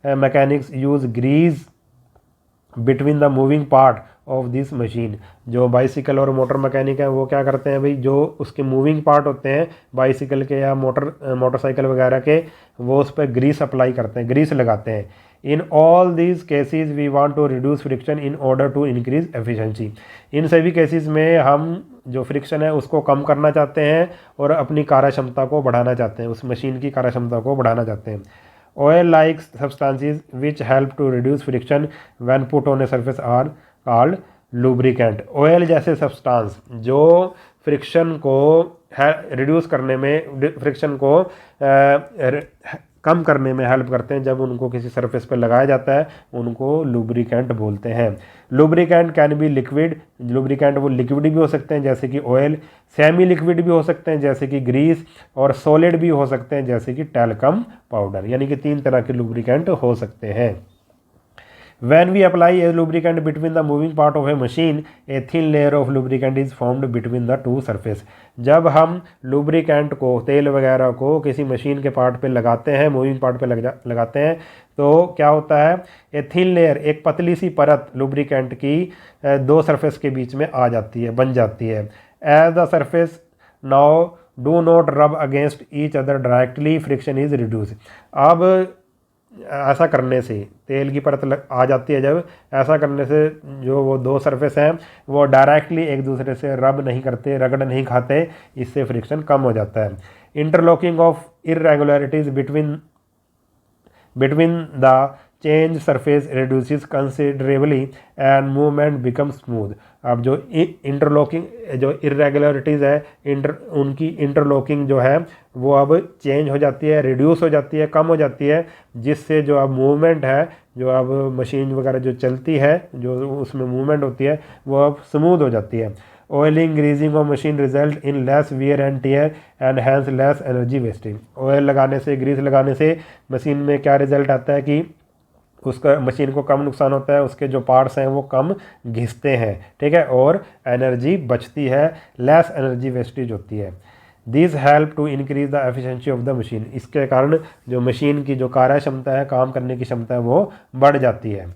mechanics use grease between the moving part of this machine. जो बाइसिकल और मोटर मैकेनिक है वो क्या करते हैं भाई, जो उसके मूविंग पार्ट होते हैं बाइसिकल के या मोटरसाइकिल वगैरह के, वो उस पर ग्रीस अप्लाई करते हैं, ग्रीस लगाते हैं। In all these cases we want to reduce friction in order to increase efficiency. इन सभी केसेस में हम जो फ्रिक्शन है उसको कम करना चाहते हैं और अपनी कार्यक्षमता को बढ़ाना चाहते हैं, उस मशीन की कार्यक्षमता को बढ़ाना चाहते हैं। Oil like substances which help to reduce friction when put on a surface are called lubricant. Oil जैसे सब्सटेंस जो फ्रिक्शन को रिड्यूस करने में, फ्रिक्शन को कम करने में हेल्प करते हैं, जब उनको किसी सरफेस पर लगाया जाता है उनको लुब्रिकेंट बोलते हैं। Lubricant can be liquid. Lubricant वो लिक्विड भी हो सकते हैं जैसे कि ऑयल, सेमी लिक्विड भी हो सकते हैं जैसे कि ग्रीस, और सॉलिड भी हो सकते हैं जैसे कि टैल्कम पाउडर। यानी कि 3 तरह के लुब्रिकेंट हो सकते हैं। When we apply a lubricant between the moving part of a machine, a thin layer of lubricant is formed between the two surface। जब हम लुब्रिकेंट को, तेल वगैरह को किसी मशीन के पार्ट पे लगाते हैं, मूविंग पार्ट पे लगाते हैं, तो क्या होता है, ए थिन लेयर, एक पतली सी परत लुब्रिकेंट की 2 सरफेस के बीच में आ जाती है, बन जाती है। As the surface now do not rub against each other directly, friction is reduce. अब ऐसा करने से, तेल की परत आ जाती है जब, ऐसा करने से जो वो 2 सरफेस हैं वो डायरेक्टली एक दूसरे से रब नहीं करते, रगड़ नहीं खाते, इससे फ्रिक्शन कम हो जाता है। Interlocking of irregularities between between the change surface reduces considerably and movement becomes smooth। अब जो इंटरलॉकिंग जो इरेगुलरिटीज़ है उनकी इंटरलॉकिंग जो है वो अब चेंज हो जाती है, रिड्यूस हो जाती है, कम हो जाती है, जिससे जो अब मूवमेंट है, जो अब मशीन वगैरह जो चलती है, जो उसमें मूवमेंट होती है, वो अब स्मूथ हो जाती है। Oiling greasing of machine result in less wear and tear and hence less energy wasting. Oil लगाने से, ग्रीस लगाने से मशीन में क्या रिजल्ट आता है कि उसका मशीन को कम नुकसान होता है, उसके जो पार्ट्स हैं वो कम घिसते हैं, ठीक है, और एनर्जी बचती है, लेस एनर्जी वेस्टेज होती है। This help to increase the efficiency of the machine. इसके कारण जो मशीन की जो कार्य क्षमता है, काम करने की क्षमता है, वो बढ़ जाती है।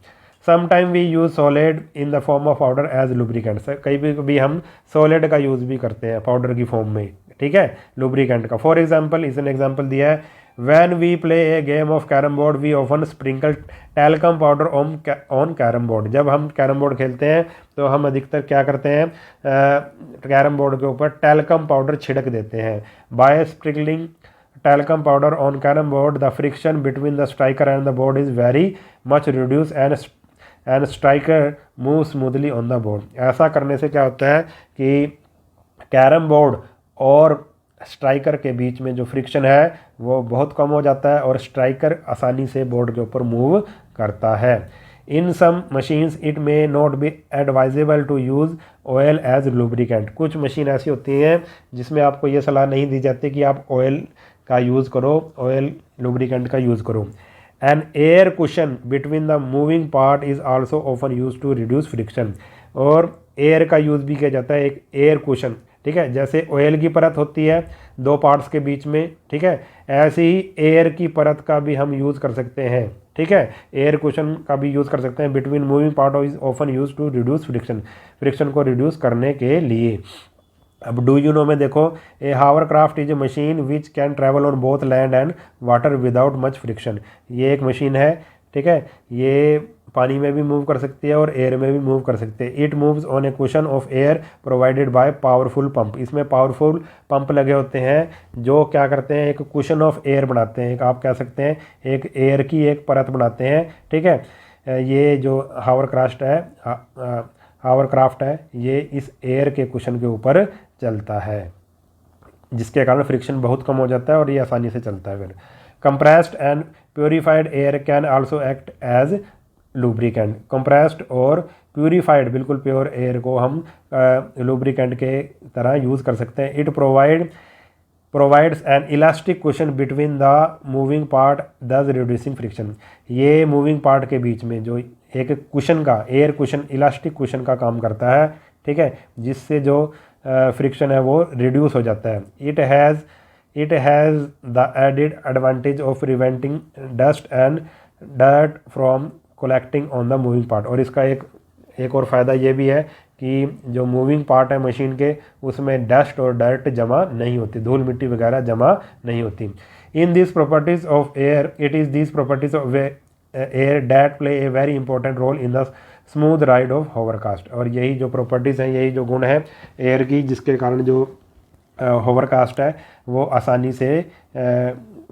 Sometime we use solid in the form of powder as lubricant. कभी कभी हम सॉलिड का यूज़ भी करते हैं पाउडर की फॉर्म में, ठीक है, लुब्रिकेंट का। फॉर एग्जाम्पल, इसने एग्जाम्पल दिया है, when we play a game of carrom board we often sprinkle talcum powder on carrom board. जब हम कैरम बोर्ड खेलते हैं तो हम अधिकतर क्या करते हैं, कैरम बोर्ड के ऊपर टैल्कम पाउडर छिड़क देते हैं। By sprinkling talcum powder on carrom board the friction between the striker and the board is very much reduce and striker move smoothly on the board. ऐसा करने से क्या होता है कि कैरम बोर्ड और स्ट्राइकर के बीच में जो फ्रिक्शन है वो बहुत कम हो जाता है और स्ट्राइकर आसानी से बोर्ड के ऊपर मूव करता है। In some machines it may not be advisable to use oil as lubricant. कुछ मशीन ऐसी होती हैं जिसमें आपको ये सलाह नहीं दी जाती कि आप ऑयल का यूज़ करो, ऑयल लुब्रिकेंट का यूज़ करो। An air cushion between the moving part is also often use to reduce friction. और एयर का यूज़ भी किया जाता है, एक एयर कुशन, ठीक है, जैसे ऑयल की परत होती है दो पार्ट्स के बीच में, ठीक है, ऐसे ही एयर की परत का भी हम यूज़ कर सकते हैं, ठीक है, एयर कुशन का भी यूज़ कर सकते हैं। Between moving part is often use to reduce friction, friction को रिड्यूस करने के लिए। अब डू यू नो में देखो, a hovercraft is a machine which can travel on both land and water without much friction. ये एक machine है, ठीक है, ये पानी में भी मूव कर सकती है और एयर में भी मूव कर सकते हैं। It moves on A cushion of air provided by powerful pump. इसमें पावरफुल पंप लगे होते हैं जो क्या करते हैं, एक कुशन ऑफ एयर बनाते हैं, एक आप कह सकते हैं एक एयर की एक परत बनाते हैं, ठीक है। ये जो हावर क्राफ्ट है ये इस एयर के कुशन के ऊपर चलता है, जिसके कारण फ्रिक्शन बहुत कम हो जाता है और ये आसानी से चलता है। फिर compressed and purified air can also act as lubricant. Compressed और प्यूरीफाइड बिल्कुल प्योर एयर को हम लुब्रिकेंट के तरह यूज़ कर सकते हैं। It provides an elastic cushion between the moving part thus reducing friction. ये मूविंग पार्ट के बीच में जो एक कुशन का, एयर कुशन, इलास्टिक कुशन का काम करता है, ठीक है, जिससे जो फ्रिक्शन है वो रिड्यूस हो जाता है। It has the added advantage of preventing dust and dirt from collecting on the moving part. और इसका एक और फ़ायदा ये भी है कि जो मूविंग पार्ट है मशीन के, उसमें डस्ट और डर्ट जमा नहीं होती, धूल मिट्टी वगैरह जमा नहीं होती। In this properties of air, it is this properties of air that play a very important role in the smooth ride of hovercraft. और यही जो प्रॉपर्टीज़ हैं, यही जो गुण है एयर की, जिसके कारण जो होवरकास्ट है वो आसानी से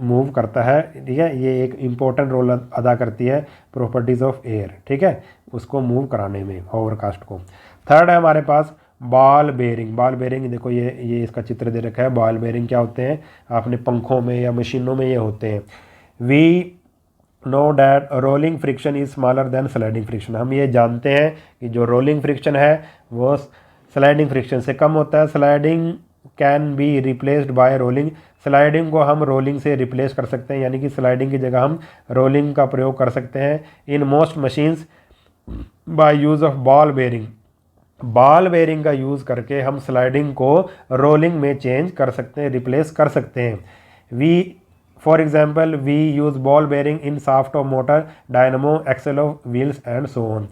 मूव करता है, ठीक है, ये एक इम्पोर्टेंट रोल अदा करती है प्रॉपर्टीज़ ऑफ एयर, ठीक है, उसको मूव कराने में, होवरकास्ट को। थर्ड है हमारे पास बॉल बेयरिंग। बॉल बेयरिंग देखो, ये इसका चित्र दे रखा है। बॉल बेयरिंग क्या होते हैं, आपने पंखों में या मशीनों में ये होते हैं। We know that rolling friction is smaller than sliding friction. हम ये जानते हैं कि जो रोलिंग फ्रिक्शन है वो स्लाइडिंग फ्रिक्शन से कम होता है। Sliding can be replaced by rolling. Sliding को हम रोलिंग से रिप्लेस कर सकते हैं, यानी कि स्लाइडिंग की जगह हम रोलिंग का प्रयोग कर सकते हैं। In most machines by use of ball bearing. Ball bearing का यूज़ करके हम स्लाइडिंग को रोलिंग में चेंज कर सकते हैं, रिप्लेस कर सकते हैं। For example we use ball bearing in shaft of motor, dynamo, axle of wheels and so on.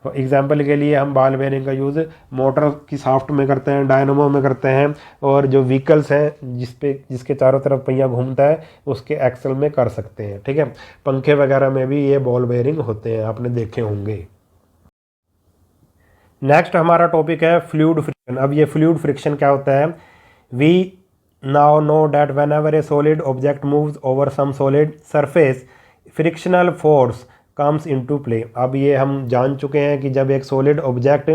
Example के लिए हम बॉल बेयरिंग का यूज़ मोटर की शाफ्ट में करते हैं, डायनमो में करते हैं, और जो व्हीकल्स हैं जिसके चारों तरफ पहिया घूमता है उसके एक्सेल में कर सकते हैं, ठीक है। पंखे वगैरह में भी ये बॉल बेयरिंग होते हैं, आपने देखे होंगे। नेक्स्ट हमारा टॉपिक है फ्लूइड फ्रिक्शन। अब ये फ्लूइड फ्रिक्शन क्या होता है। We now know that whenever a solid object moves over some solid surface frictional force comes into play. अब ये हम जान चुके हैं कि जब एक सॉलिड ऑब्जेक्ट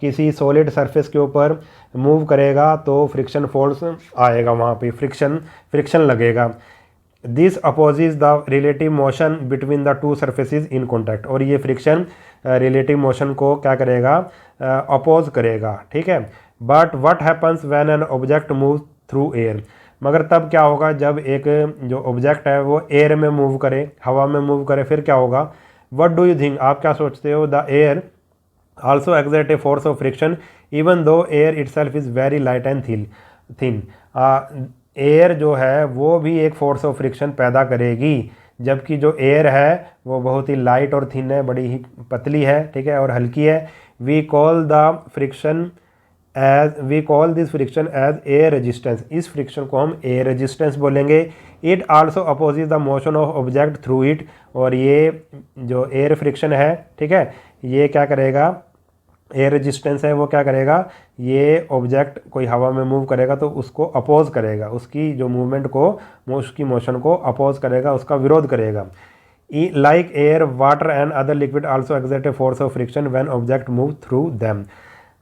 किसी सॉलिड सरफेस के ऊपर मूव करेगा तो फ्रिक्शन फोर्स आएगा, वहाँ पे फ्रिक्शन लगेगा। This opposes the relative motion between the two surfaces in contact. और ये फ्रिक्शन रिलेटिव मोशन को क्या करेगा, अपोज करेगा, ठीक है। But what happens when an object move through air. मगर तब क्या होगा जब एक जो ऑब्जेक्ट है वो एयर में मूव करे, हवा में मूव करे, फिर क्या होगा। व्हाट डू यू थिंक, आप क्या सोचते हो। The air also exert a force of friction even though air itself is very light and thin. Air जो है वो भी एक फोर्स ऑफ फ्रिक्शन पैदा करेगी, जबकि जो एयर है वो बहुत ही लाइट और थिन है, बड़ी ही पतली है, ठीक है, और हल्की है। We call this friction as air resistance. इस फ्रिक्शन को हम एयर रेजिस्टेंस बोलेंगे। It also opposes the motion of object through it. और ये जो एयर फ्रिक्शन है, ठीक है, ये क्या करेगा, एयर रेजिस्टेंस है वो क्या करेगा, ये ऑब्जेक्ट कोई हवा में मूव करेगा तो उसको अपोज करेगा, उसकी जो मूवमेंट को, उसकी मोशन को अपोज करेगा, उसका विरोध करेगा। Like air, water and other liquid also exert a force of friction when object move through them.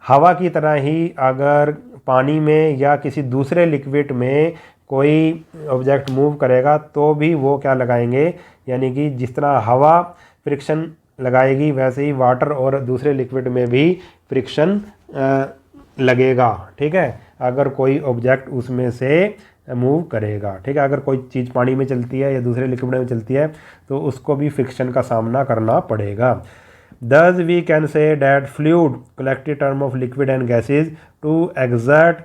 हवा की तरह ही अगर पानी में या किसी दूसरे लिक्विड में कोई ऑब्जेक्ट मूव करेगा तो भी वो क्या लगाएंगे, यानी कि जिस तरह हवा फ्रिक्शन लगाएगी वैसे ही वाटर और दूसरे लिक्विड में भी फ्रिक्शन लगेगा, ठीक है, अगर कोई ऑब्जेक्ट उसमें से मूव करेगा, ठीक है। अगर कोई चीज़ पानी में चलती है या दूसरे लिक्विड में चलती है तो उसको भी फ्रिक्शन का सामना करना पड़ेगा। Thus we can say that fluid, collective term of liquid and gases, to exert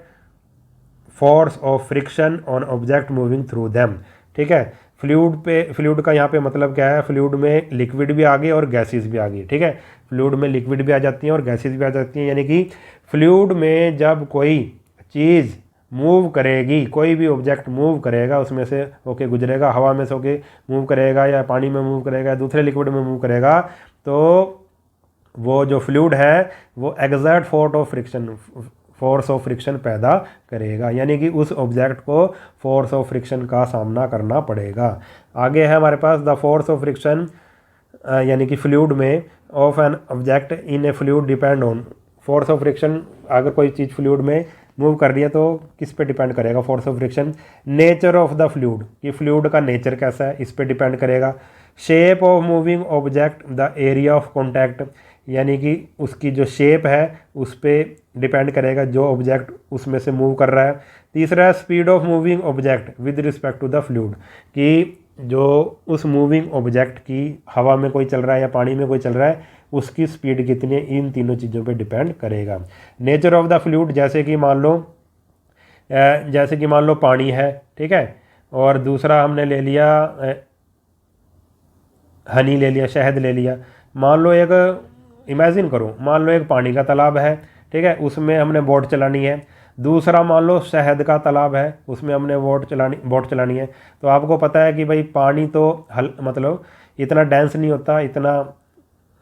force of friction on object moving through them, ठीक है। फ्लूइड का यहाँ पे मतलब क्या है, फ्लूइड में लिक्विड भी आ गई और गैसेस भी आ गई, ठीक है। फ्लूइड में लिक्विड भी आ जाती हैं और गैसेस भी आ जाती हैं, यानी कि फ्लूइड में जब कोई चीज़ मूव करेगी, कोई भी ऑब्जेक्ट मूव करेगा, उसमें से होके गुजरेगा, हवा में से होके मूव करेगा या पानी में मूव करेगा या दूसरे लिक्विड में मूव करेगा, तो वो जो फ्लूइड है वो एक्सर्ट फोर्स ऑफ फ्रिक्शन पैदा करेगा, यानी कि उस ऑब्जेक्ट को फोर्स ऑफ फ्रिक्शन का सामना करना पड़ेगा। आगे है हमारे पास द फोर्स ऑफ फ्रिक्शन, यानी कि फ्लूइड में, of an object in A fluid depend on. Force of friction, अगर कोई चीज़ फ्लूइड में मूव कर रही है तो किस पे डिपेंड करेगा force of friction, nature of the fluid, कि फ्लूइड का नेचर कैसा है इस पे डिपेंड करेगा। Shape of moving object, the area of contact, यानी कि उसकी जो शेप है उस पर डिपेंड करेगा जो ऑब्जेक्ट उसमें से मूव कर रहा है। तीसरा, speed of moving object with respect to the fluid, कि जो उस मूविंग ऑब्जेक्ट की, हवा में कोई चल रहा है या पानी में कोई चल रहा है, उसकी स्पीड कितनी है, इन तीनों चीज़ों पे डिपेंड करेगा। नेचर ऑफ द फ्लूइड, जैसे कि मान लो पानी है, ठीक है, और दूसरा हमने ले लिया हनी ले लिया, शहद ले लिया। मान लो एक, इमेजिन करो, मान लो एक पानी का तालाब है, ठीक है, उसमें हमने बोट चलानी है। दूसरा मान लो शहद का तालाब है, उसमें हमने बोट चलानी है। तो आपको पता है कि भाई पानी तो मतलब इतना डेंस नहीं होता, इतना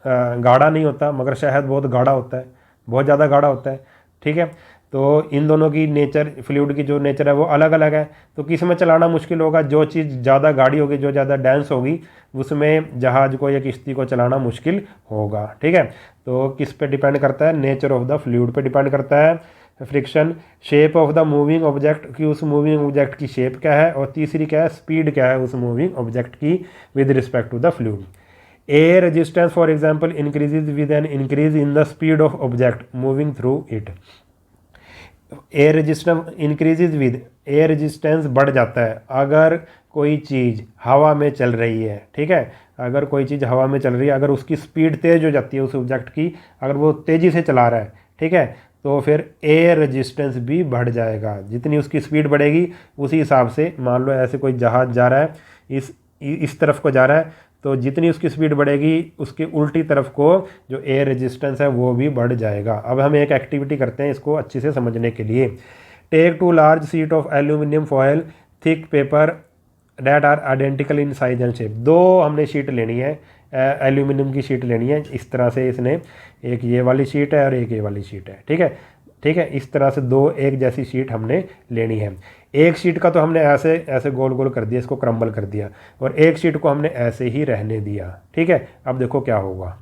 गाढ़ा नहीं होता, मगर शहद बहुत गाढ़ा होता है, बहुत ज़्यादा गाढ़ा होता है, ठीक है। तो इन दोनों की नेचर, फ्लूइड की जो नेचर है वो अलग अलग है। तो किस में चलाना मुश्किल होगा, जो चीज़ ज़्यादा गाढ़ी होगी, जो ज़्यादा डेंस होगी, उसमें जहाज़ को या किश्ती को चलाना मुश्किल होगा, ठीक है। तो किस पे डिपेंड करता है, नेचर ऑफ द फ्लूइड पे डिपेंड करता है friction. Shape of the moving object, कि उस मूविंग ऑब्जेक्ट की शेप क्या है, और तीसरी क्या है, स्पीड क्या है उस मूविंग ऑब्जेक्ट की with respect to the fluid. Air resistance for example increases with an increase in the speed of object moving through it. Air resistance increases with, air resistance बढ़ जाता है अगर कोई चीज़ हवा में चल रही है, ठीक है। अगर कोई चीज़ हवा में चल रही है, अगर उसकी स्पीड तेज़ हो जाती है उस ऑब्जेक्ट की, अगर वो तेज़ी से चला रहा है, ठीक है, तो फिर एयर रेजिस्टेंस भी बढ़ जाएगा। जितनी उसकी स्पीड बढ़ेगी उसी हिसाब से, मान लो ऐसे कोई जहाज़ जा रहा है, इस तरफ को जा रहा है, तो जितनी उसकी स्पीड बढ़ेगी उसकी उल्टी तरफ को जो एयर रेजिस्टेंस है वो भी बढ़ जाएगा। अब हम एक एक्टिविटी करते हैं इसको अच्छे से समझने के लिए। Take 2 large sheet of aluminium foil thick paper that are identical in size and shape. दो हमने शीट लेनी है, एल्यूमिनियम की शीट लेनी है। इस तरह से इसने, एक ये वाली शीट है और एक ये वाली शीट है, ठीक है। ठीक है। इस तरह से दो एक जैसी शीट हमने लेनी है। एक शीट का तो हमने ऐसे ऐसे गोल गोल कर दिया, इसको क्रम्बल कर दिया, और एक शीट को हमने ऐसे ही रहने दिया। ठीक है, अब देखो क्या होगा।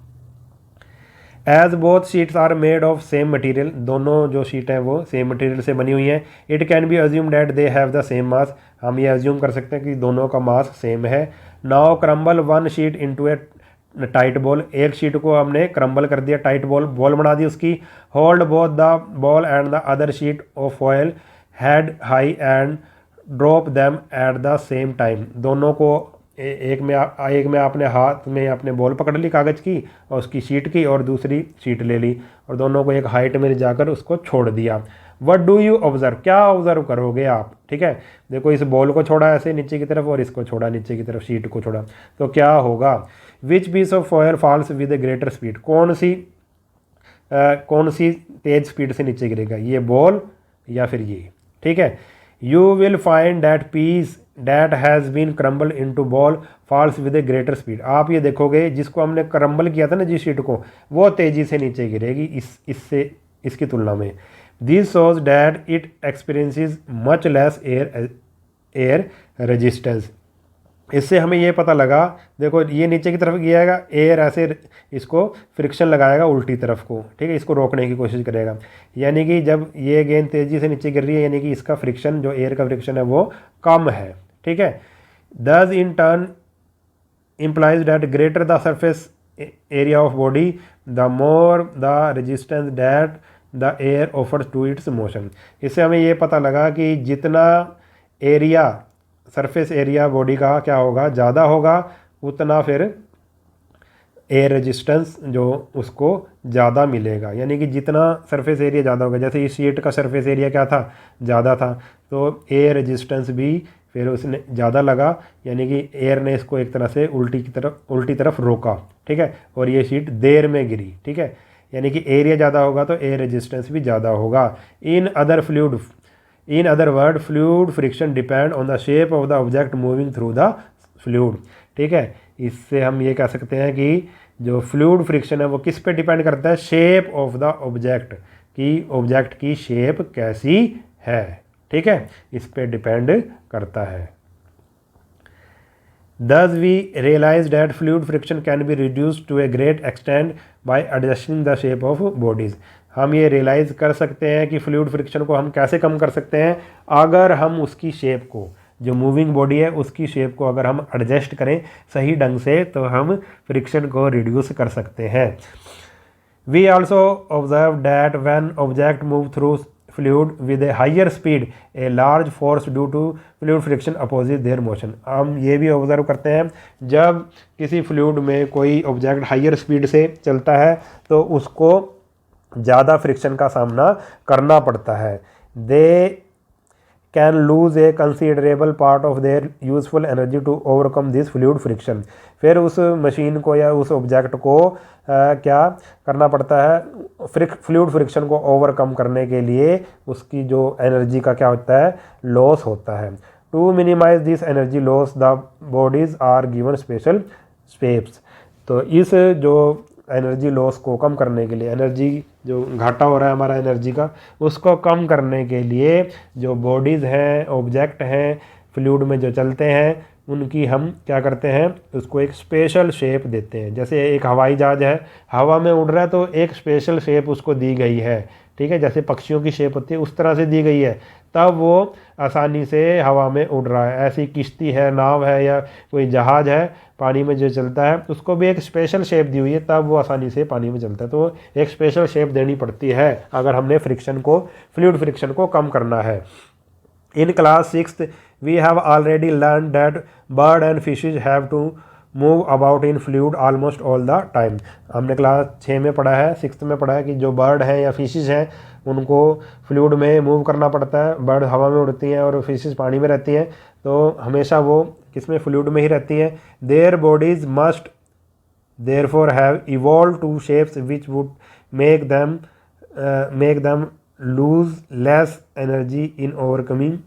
As both sheets are made of same material, दोनों जो शीट हैं वो सेम मटेरियल से बनी हुई हैं। It can be assume that they have the same mass, हम ये अज्यूम कर सकते हैं कि दोनों का मास सेम है। Now crumble one sheet into ए टाइट बॉल, एक शीट को हमने क्रम्बल कर दिया, टाइट बॉल बना दी उसकी। Hold both the ball and the other sheet of foil head high and drop them at the same time, दोनों को एक में आपने हाथ में अपने बॉल पकड़ ली कागज़ की और उसकी शीट की, और दूसरी शीट ले ली और दोनों को एक हाइट में ले जाकर उसको छोड़ दिया। व्हाट डू यू ऑब्जर्व, क्या ऑब्जर्व करोगे आप। ठीक है, देखो इस बॉल को छोड़ा ऐसे नीचे की तरफ और इसको छोड़ा नीचे की तरफ, शीट को छोड़ा, तो क्या होगा। Which piece of foil falls with a greater speed, कौन सी तेज स्पीड से नीचे गिरेगा, ये बॉल या फिर ये। ठीक है, you will find that piece that has been crumbled into ball falls with a greater speed, आप ये देखोगे जिसको हमने क्रम्बल किया था ना जिस शीट को, वो तेज़ी से नीचे गिरेगी इसकी तुलना में। This shows that it experiences much less air resistance, इससे हमें ये पता लगा, देखो ये नीचे की तरफ गिरेगा, एयर ऐसे इसको फ्रिक्शन लगाएगा उल्टी तरफ को। ठीक है, इसको रोकने की कोशिश करेगा, यानी कि जब ये गेंद तेज़ी से नीचे गिर रही है यानी कि इसका फ्रिक्शन, जो एयर का फ्रिक्शन है वो कम है। ठीक है, दस in turn implies that greater the surface area of body, the more the resistance that the air offers to its motion, इससे हमें ये पता लगा कि जितना एरिया, सरफेस एरिया बॉडी का क्या होगा, ज़्यादा होगा, उतना फिर एयर रेजिस्टेंस जो उसको ज़्यादा मिलेगा। यानी कि जितना सरफेस एरिया ज़्यादा होगा, जैसे इस शीट का सरफेस एरिया क्या था, ज़्यादा था, तो एयर रेजिस्टेंस भी फिर उसने ज़्यादा लगा, यानी कि एयर ने इसको एक तरह से उल्टी तरफ रोका। ठीक है, और ये शीट देर में गिरी। ठीक है, यानी कि एरिया ज़्यादा होगा तो एयर रेजिस्टेंस भी ज़्यादा होगा। In other word fluid friction depend on the shape of the object moving through the fluid. ठीक है, इससे हम ये कह सकते हैं कि जो फ्लूइड फ्रिक्शन है वो किस पे डिपेंड करता है, शेप ऑफ द ऑब्जेक्ट, कि ऑब्जेक्ट की शेप कैसी है। ठीक है, इस पे डिपेंड करता है। Thus we realize that fluid friction can be reduced to a great extent by adjusting the shape of bodies. हम ये रियलाइज़ कर सकते हैं कि फ्लूइड फ्रिक्शन को हम कैसे कम कर सकते हैं, अगर हम उसकी शेप को, जो मूविंग बॉडी है उसकी शेप को अगर हम एडजस्ट करें सही ढंग से, तो हम फ्रिक्शन को रिड्यूस कर सकते हैं। We also observe that when object move through fluid with a higher speed, a large force due to fluid friction opposes their motion. हम ये भी ऑब्जर्व करते हैं जब किसी फ्लूइड में कोई ऑब्जेक्ट हाइयर स्पीड से चलता है तो उसको ज़्यादा फ्रिक्शन का सामना करना पड़ता है। They can lose a considerable part of their useful energy to overcome this fluid friction, फिर उस मशीन को या उस ऑब्जेक्ट को क्या करना पड़ता है, फ्लूइड फ्रिक्शन को ओवरकम करने के लिए उसकी जो एनर्जी का क्या होता है, लॉस होता है। To minimise this energy loss the bodies are given special steps, तो इस जो एनर्जी लॉस को कम करने के लिए, एनर्जी जो घाटा हो रहा है हमारा एनर्जी का, उसको कम करने के लिए जो बॉडीज़ हैं, ऑब्जेक्ट हैं फ्लूइड में जो चलते हैं, उनकी हम क्या करते हैं, उसको एक स्पेशल शेप देते हैं। जैसे एक हवाई जहाज़ है, हवा में उड़ रहा है तो एक स्पेशल शेप उसको दी गई है। ठीक है, जैसे पक्षियों की शेप होती है उस तरह से दी गई है, तब वो आसानी से हवा में उड़ रहा है। ऐसी किश्ती है, नाव है या कोई जहाज़ है पानी में जो चलता है, उसको भी एक स्पेशल शेप दी हुई है, तब वो आसानी से पानी में चलता है। तो एक स्पेशल शेप देनी पड़ती है अगर हमने फ्लूइड फ्रिक्शन को कम करना है। In class 6th we have already learned that bird and fishes have to move about in fluid almost all the time. हमने क्लास 6 में पढ़ा है, 6th में पढ़ा है कि जो बर्ड हैं या फिशेस हैं उनको फ्लूइड में मूव करना पड़ता है। बर्ड हवा में उड़ती हैं और फिशेस पानी में रहती हैं, तो हमेशा वो किसमें, फ्लूइड में ही रहती हैं। Their bodies must therefore have evolved to shapes which would make them lose less energy in overcoming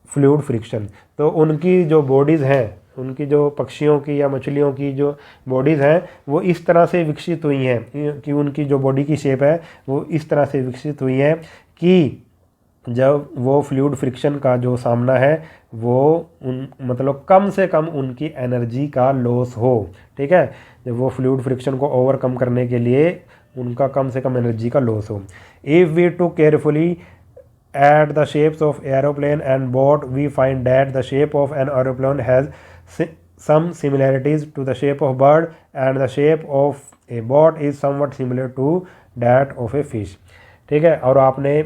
fluid friction. तो उनकी जो बॉडीज़ हैं उनकी जो पक्षियों की या मछलियों की जो बॉडीज़ हैं वो इस तरह से विकसित हुई हैं कि उनकी जो बॉडी की शेप है वो इस तरह से विकसित हुई है कि जब वो फ्लूइड फ्रिक्शन का जो सामना है वो मतलब कम से कम उनकी एनर्जी का लॉस हो। ठीक है, जब वो फ्लूइड फ्रिक्शन को ओवरकम करने के लिए उनका कम से कम एनर्जी का लॉस हो। If we to carefully at the shapes of aeroplane and boat, we find that the shape of an aeroplane has some similarities to the shape of bird, and the shape of a boat is somewhat similar to that of a fish। ठीक है, और आपने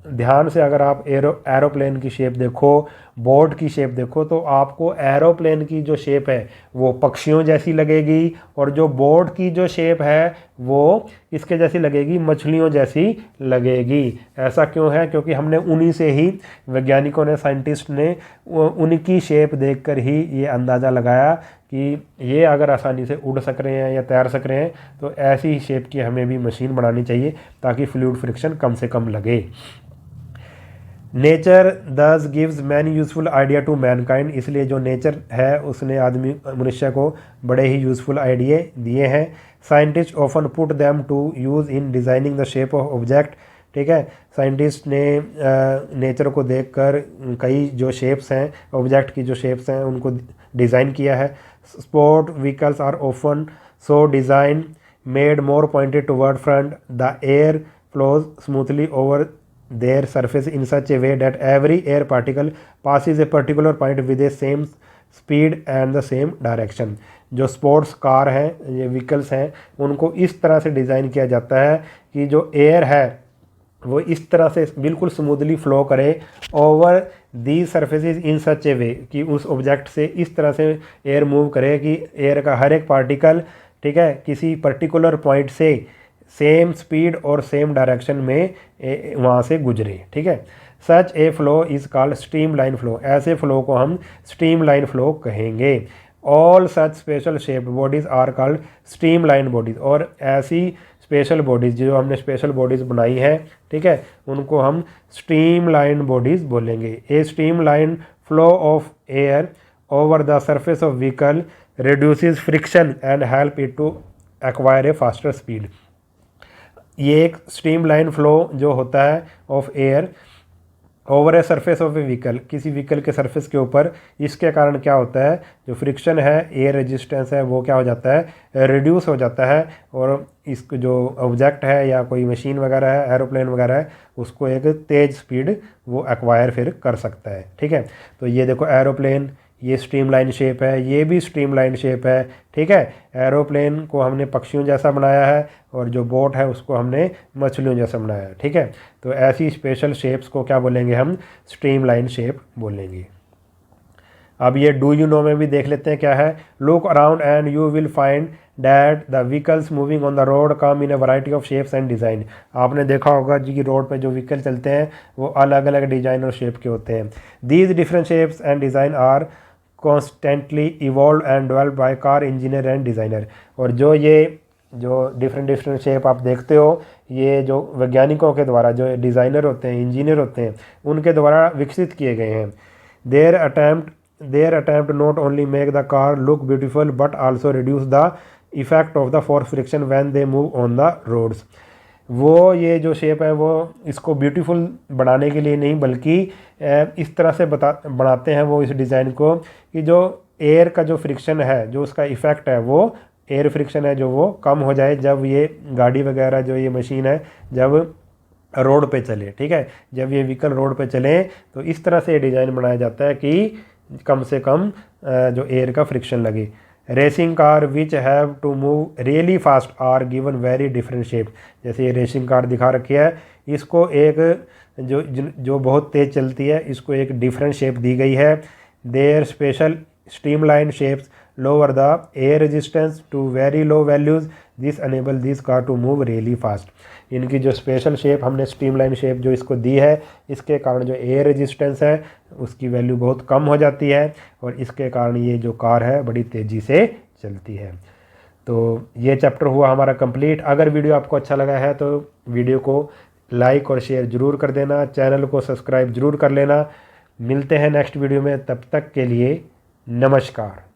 ध्यान से अगर आप aeroplane की shape देखो, बोट की शेप देखो, तो आपको एरोप्लेन की जो शेप है वो पक्षियों जैसी लगेगी और जो बोट की जो शेप है वो इसके जैसी लगेगी, मछलियों जैसी लगेगी। ऐसा क्यों है? क्योंकि हमने उन्हीं से ही, वैज्ञानिकों ने, साइंटिस्ट ने उनकी शेप देखकर ही ये अंदाज़ा लगाया कि ये अगर आसानी से उड़ सक रहे हैं या तैर सक रहे हैं तो ऐसी ही शेप की हमें भी मशीन बनानी चाहिए ताकि फ्लूइड फ्रिक्शन कम से कम लगे। Nature thus gives many useful idea to mankind, इसलिए जो नेचर है उसने मनुष्य को बड़े ही यूज़फुल आइडिया दिए हैं। Scientist often put them to use in designing the shape of object. ठीक है, साइंटिस्ट ने नेचर को देखकर कई जो शेप्स हैं, ऑब्जेक्ट की जो शेप्स हैं, उनको डिज़ाइन किया है। Sport vehicles are often so design made more pointed toward front, the air flows smoothly over their surface in such a way that every air particle passes a particular point with the same speed and the same direction। जो sports car हैं, ये vehicles हैं, उनको इस तरह से design किया जाता है कि जो एयर है वो इस तरह से बिल्कुल स्मूथली फ़्लो करे ओवर दी सर्फेसिस इन सच ए वे कि उस ऑब्जेक्ट से इस तरह से एयर मूव करे कि एयर का हर एक पार्टिकल, ठीक है, किसी पर्टिकुलर पॉइंट से सेम स्पीड और सेम डायरेक्शन में वहाँ से गुजरे। ठीक है, such a flow is called streamline flow, ऐसे फ्लो को हम स्ट्रीम लाइन फ्लो कहेंगे। All such special shaped bodies are called streamline bodies, और ऐसी स्पेशल बॉडीज़ जो हमने स्पेशल बॉडीज़ बनाई है, ठीक है, उनको हम स्ट्रीम लाइन बॉडीज़ बोलेंगे। A streamline flow of air over the surface of vehicle reduces friction and help it to acquire a faster speed. ये एक स्ट्रीम लाइन फ्लो जो होता है of air over a surface of a vehicle, किसी vehicle के surface के ऊपर, इसके कारण क्या होता है, जो फ्रिक्शन है, एयर रेजिस्टेंस है, वो क्या हो जाता है, रिड्यूस हो जाता है, और इसको जो ऑब्जेक्ट है या कोई मशीन वगैरह है, एरोप्लेन वगैरह है, उसको एक तेज़ स्पीड वो एक्वायर फिर कर सकता है। ठीक है, तो ये देखो एरोप्लेन, ये स्ट्रीमलाइन शेप है, ये भी स्ट्रीमलाइन शेप है। ठीक है, एरोप्लेन को हमने पक्षियों जैसा बनाया है और जो बोट है उसको हमने मछलियों जैसा बनाया है। ठीक है, तो ऐसी स्पेशल शेप्स को क्या बोलेंगे हम, स्ट्रीमलाइन शेप बोलेंगे। अब ये डू यू नो में भी देख लेते हैं क्या है। Look around and you will find that the vehicles moving on the road come in a variety of shapes and design. आपने देखा होगा जी कि रोड पे जो व्हीकल चलते हैं वो अलग अलग डिज़ाइन और शेप के होते हैं। These different shapes and design are constantly evolve and developed by car engineer and designer. और जो डिफरेंट शेप आप देखते हो, ये जो वैज्ञानिकों के द्वारा, जो डिज़ाइनर होते हैं, इंजीनियर होते हैं, उनके द्वारा विकसित किए गए हैं। Their attempt not only make the car look beautiful but also reduce the effect of the force friction when they move on the roads. वो ये जो शेप है वो इसको ब्यूटीफुल बनाने के लिए नहीं, बल्कि इस तरह से बनाते हैं वो इस डिज़ाइन को कि जो एयर का जो फ्रिक्शन है, जो उसका इफ़ेक्ट है, वो एयर फ्रिक्शन है जो वो कम हो जाए जब ये गाड़ी वगैरह, जो ये मशीन है, जब रोड पे चले। ठीक है, जब ये व्हीकल रोड पे चले तो इस तरह से डिज़ाइन बनाया जाता है कि कम से कम जो एयर का फ्रिक्शन लगे। Racing car which have to move really fast are given very different shape. जैसे ये रेसिंग कार दिखा रखी है, इसको एक जो बहुत तेज़ चलती है, इसको एक डिफरेंट शेप दी गई है। Their special streamline shapes lower the air resistance to very low values, this enable this car to move really fast. इनकी जो स्पेशल शेप हमने स्ट्रीमलाइन शेप जो इसको दी है, इसके कारण जो एयर रेजिस्टेंस है उसकी वैल्यू बहुत कम हो जाती है और इसके कारण ये जो कार है बड़ी तेज़ी से चलती है। तो ये चैप्टर हुआ हमारा कंप्लीट। अगर वीडियो आपको अच्छा लगा है तो वीडियो को लाइक और शेयर ज़रूर कर देना, चैनल को सब्सक्राइब ज़रूर कर लेना। मिलते हैं नेक्स्ट वीडियो में, तब तक के लिए नमस्कार।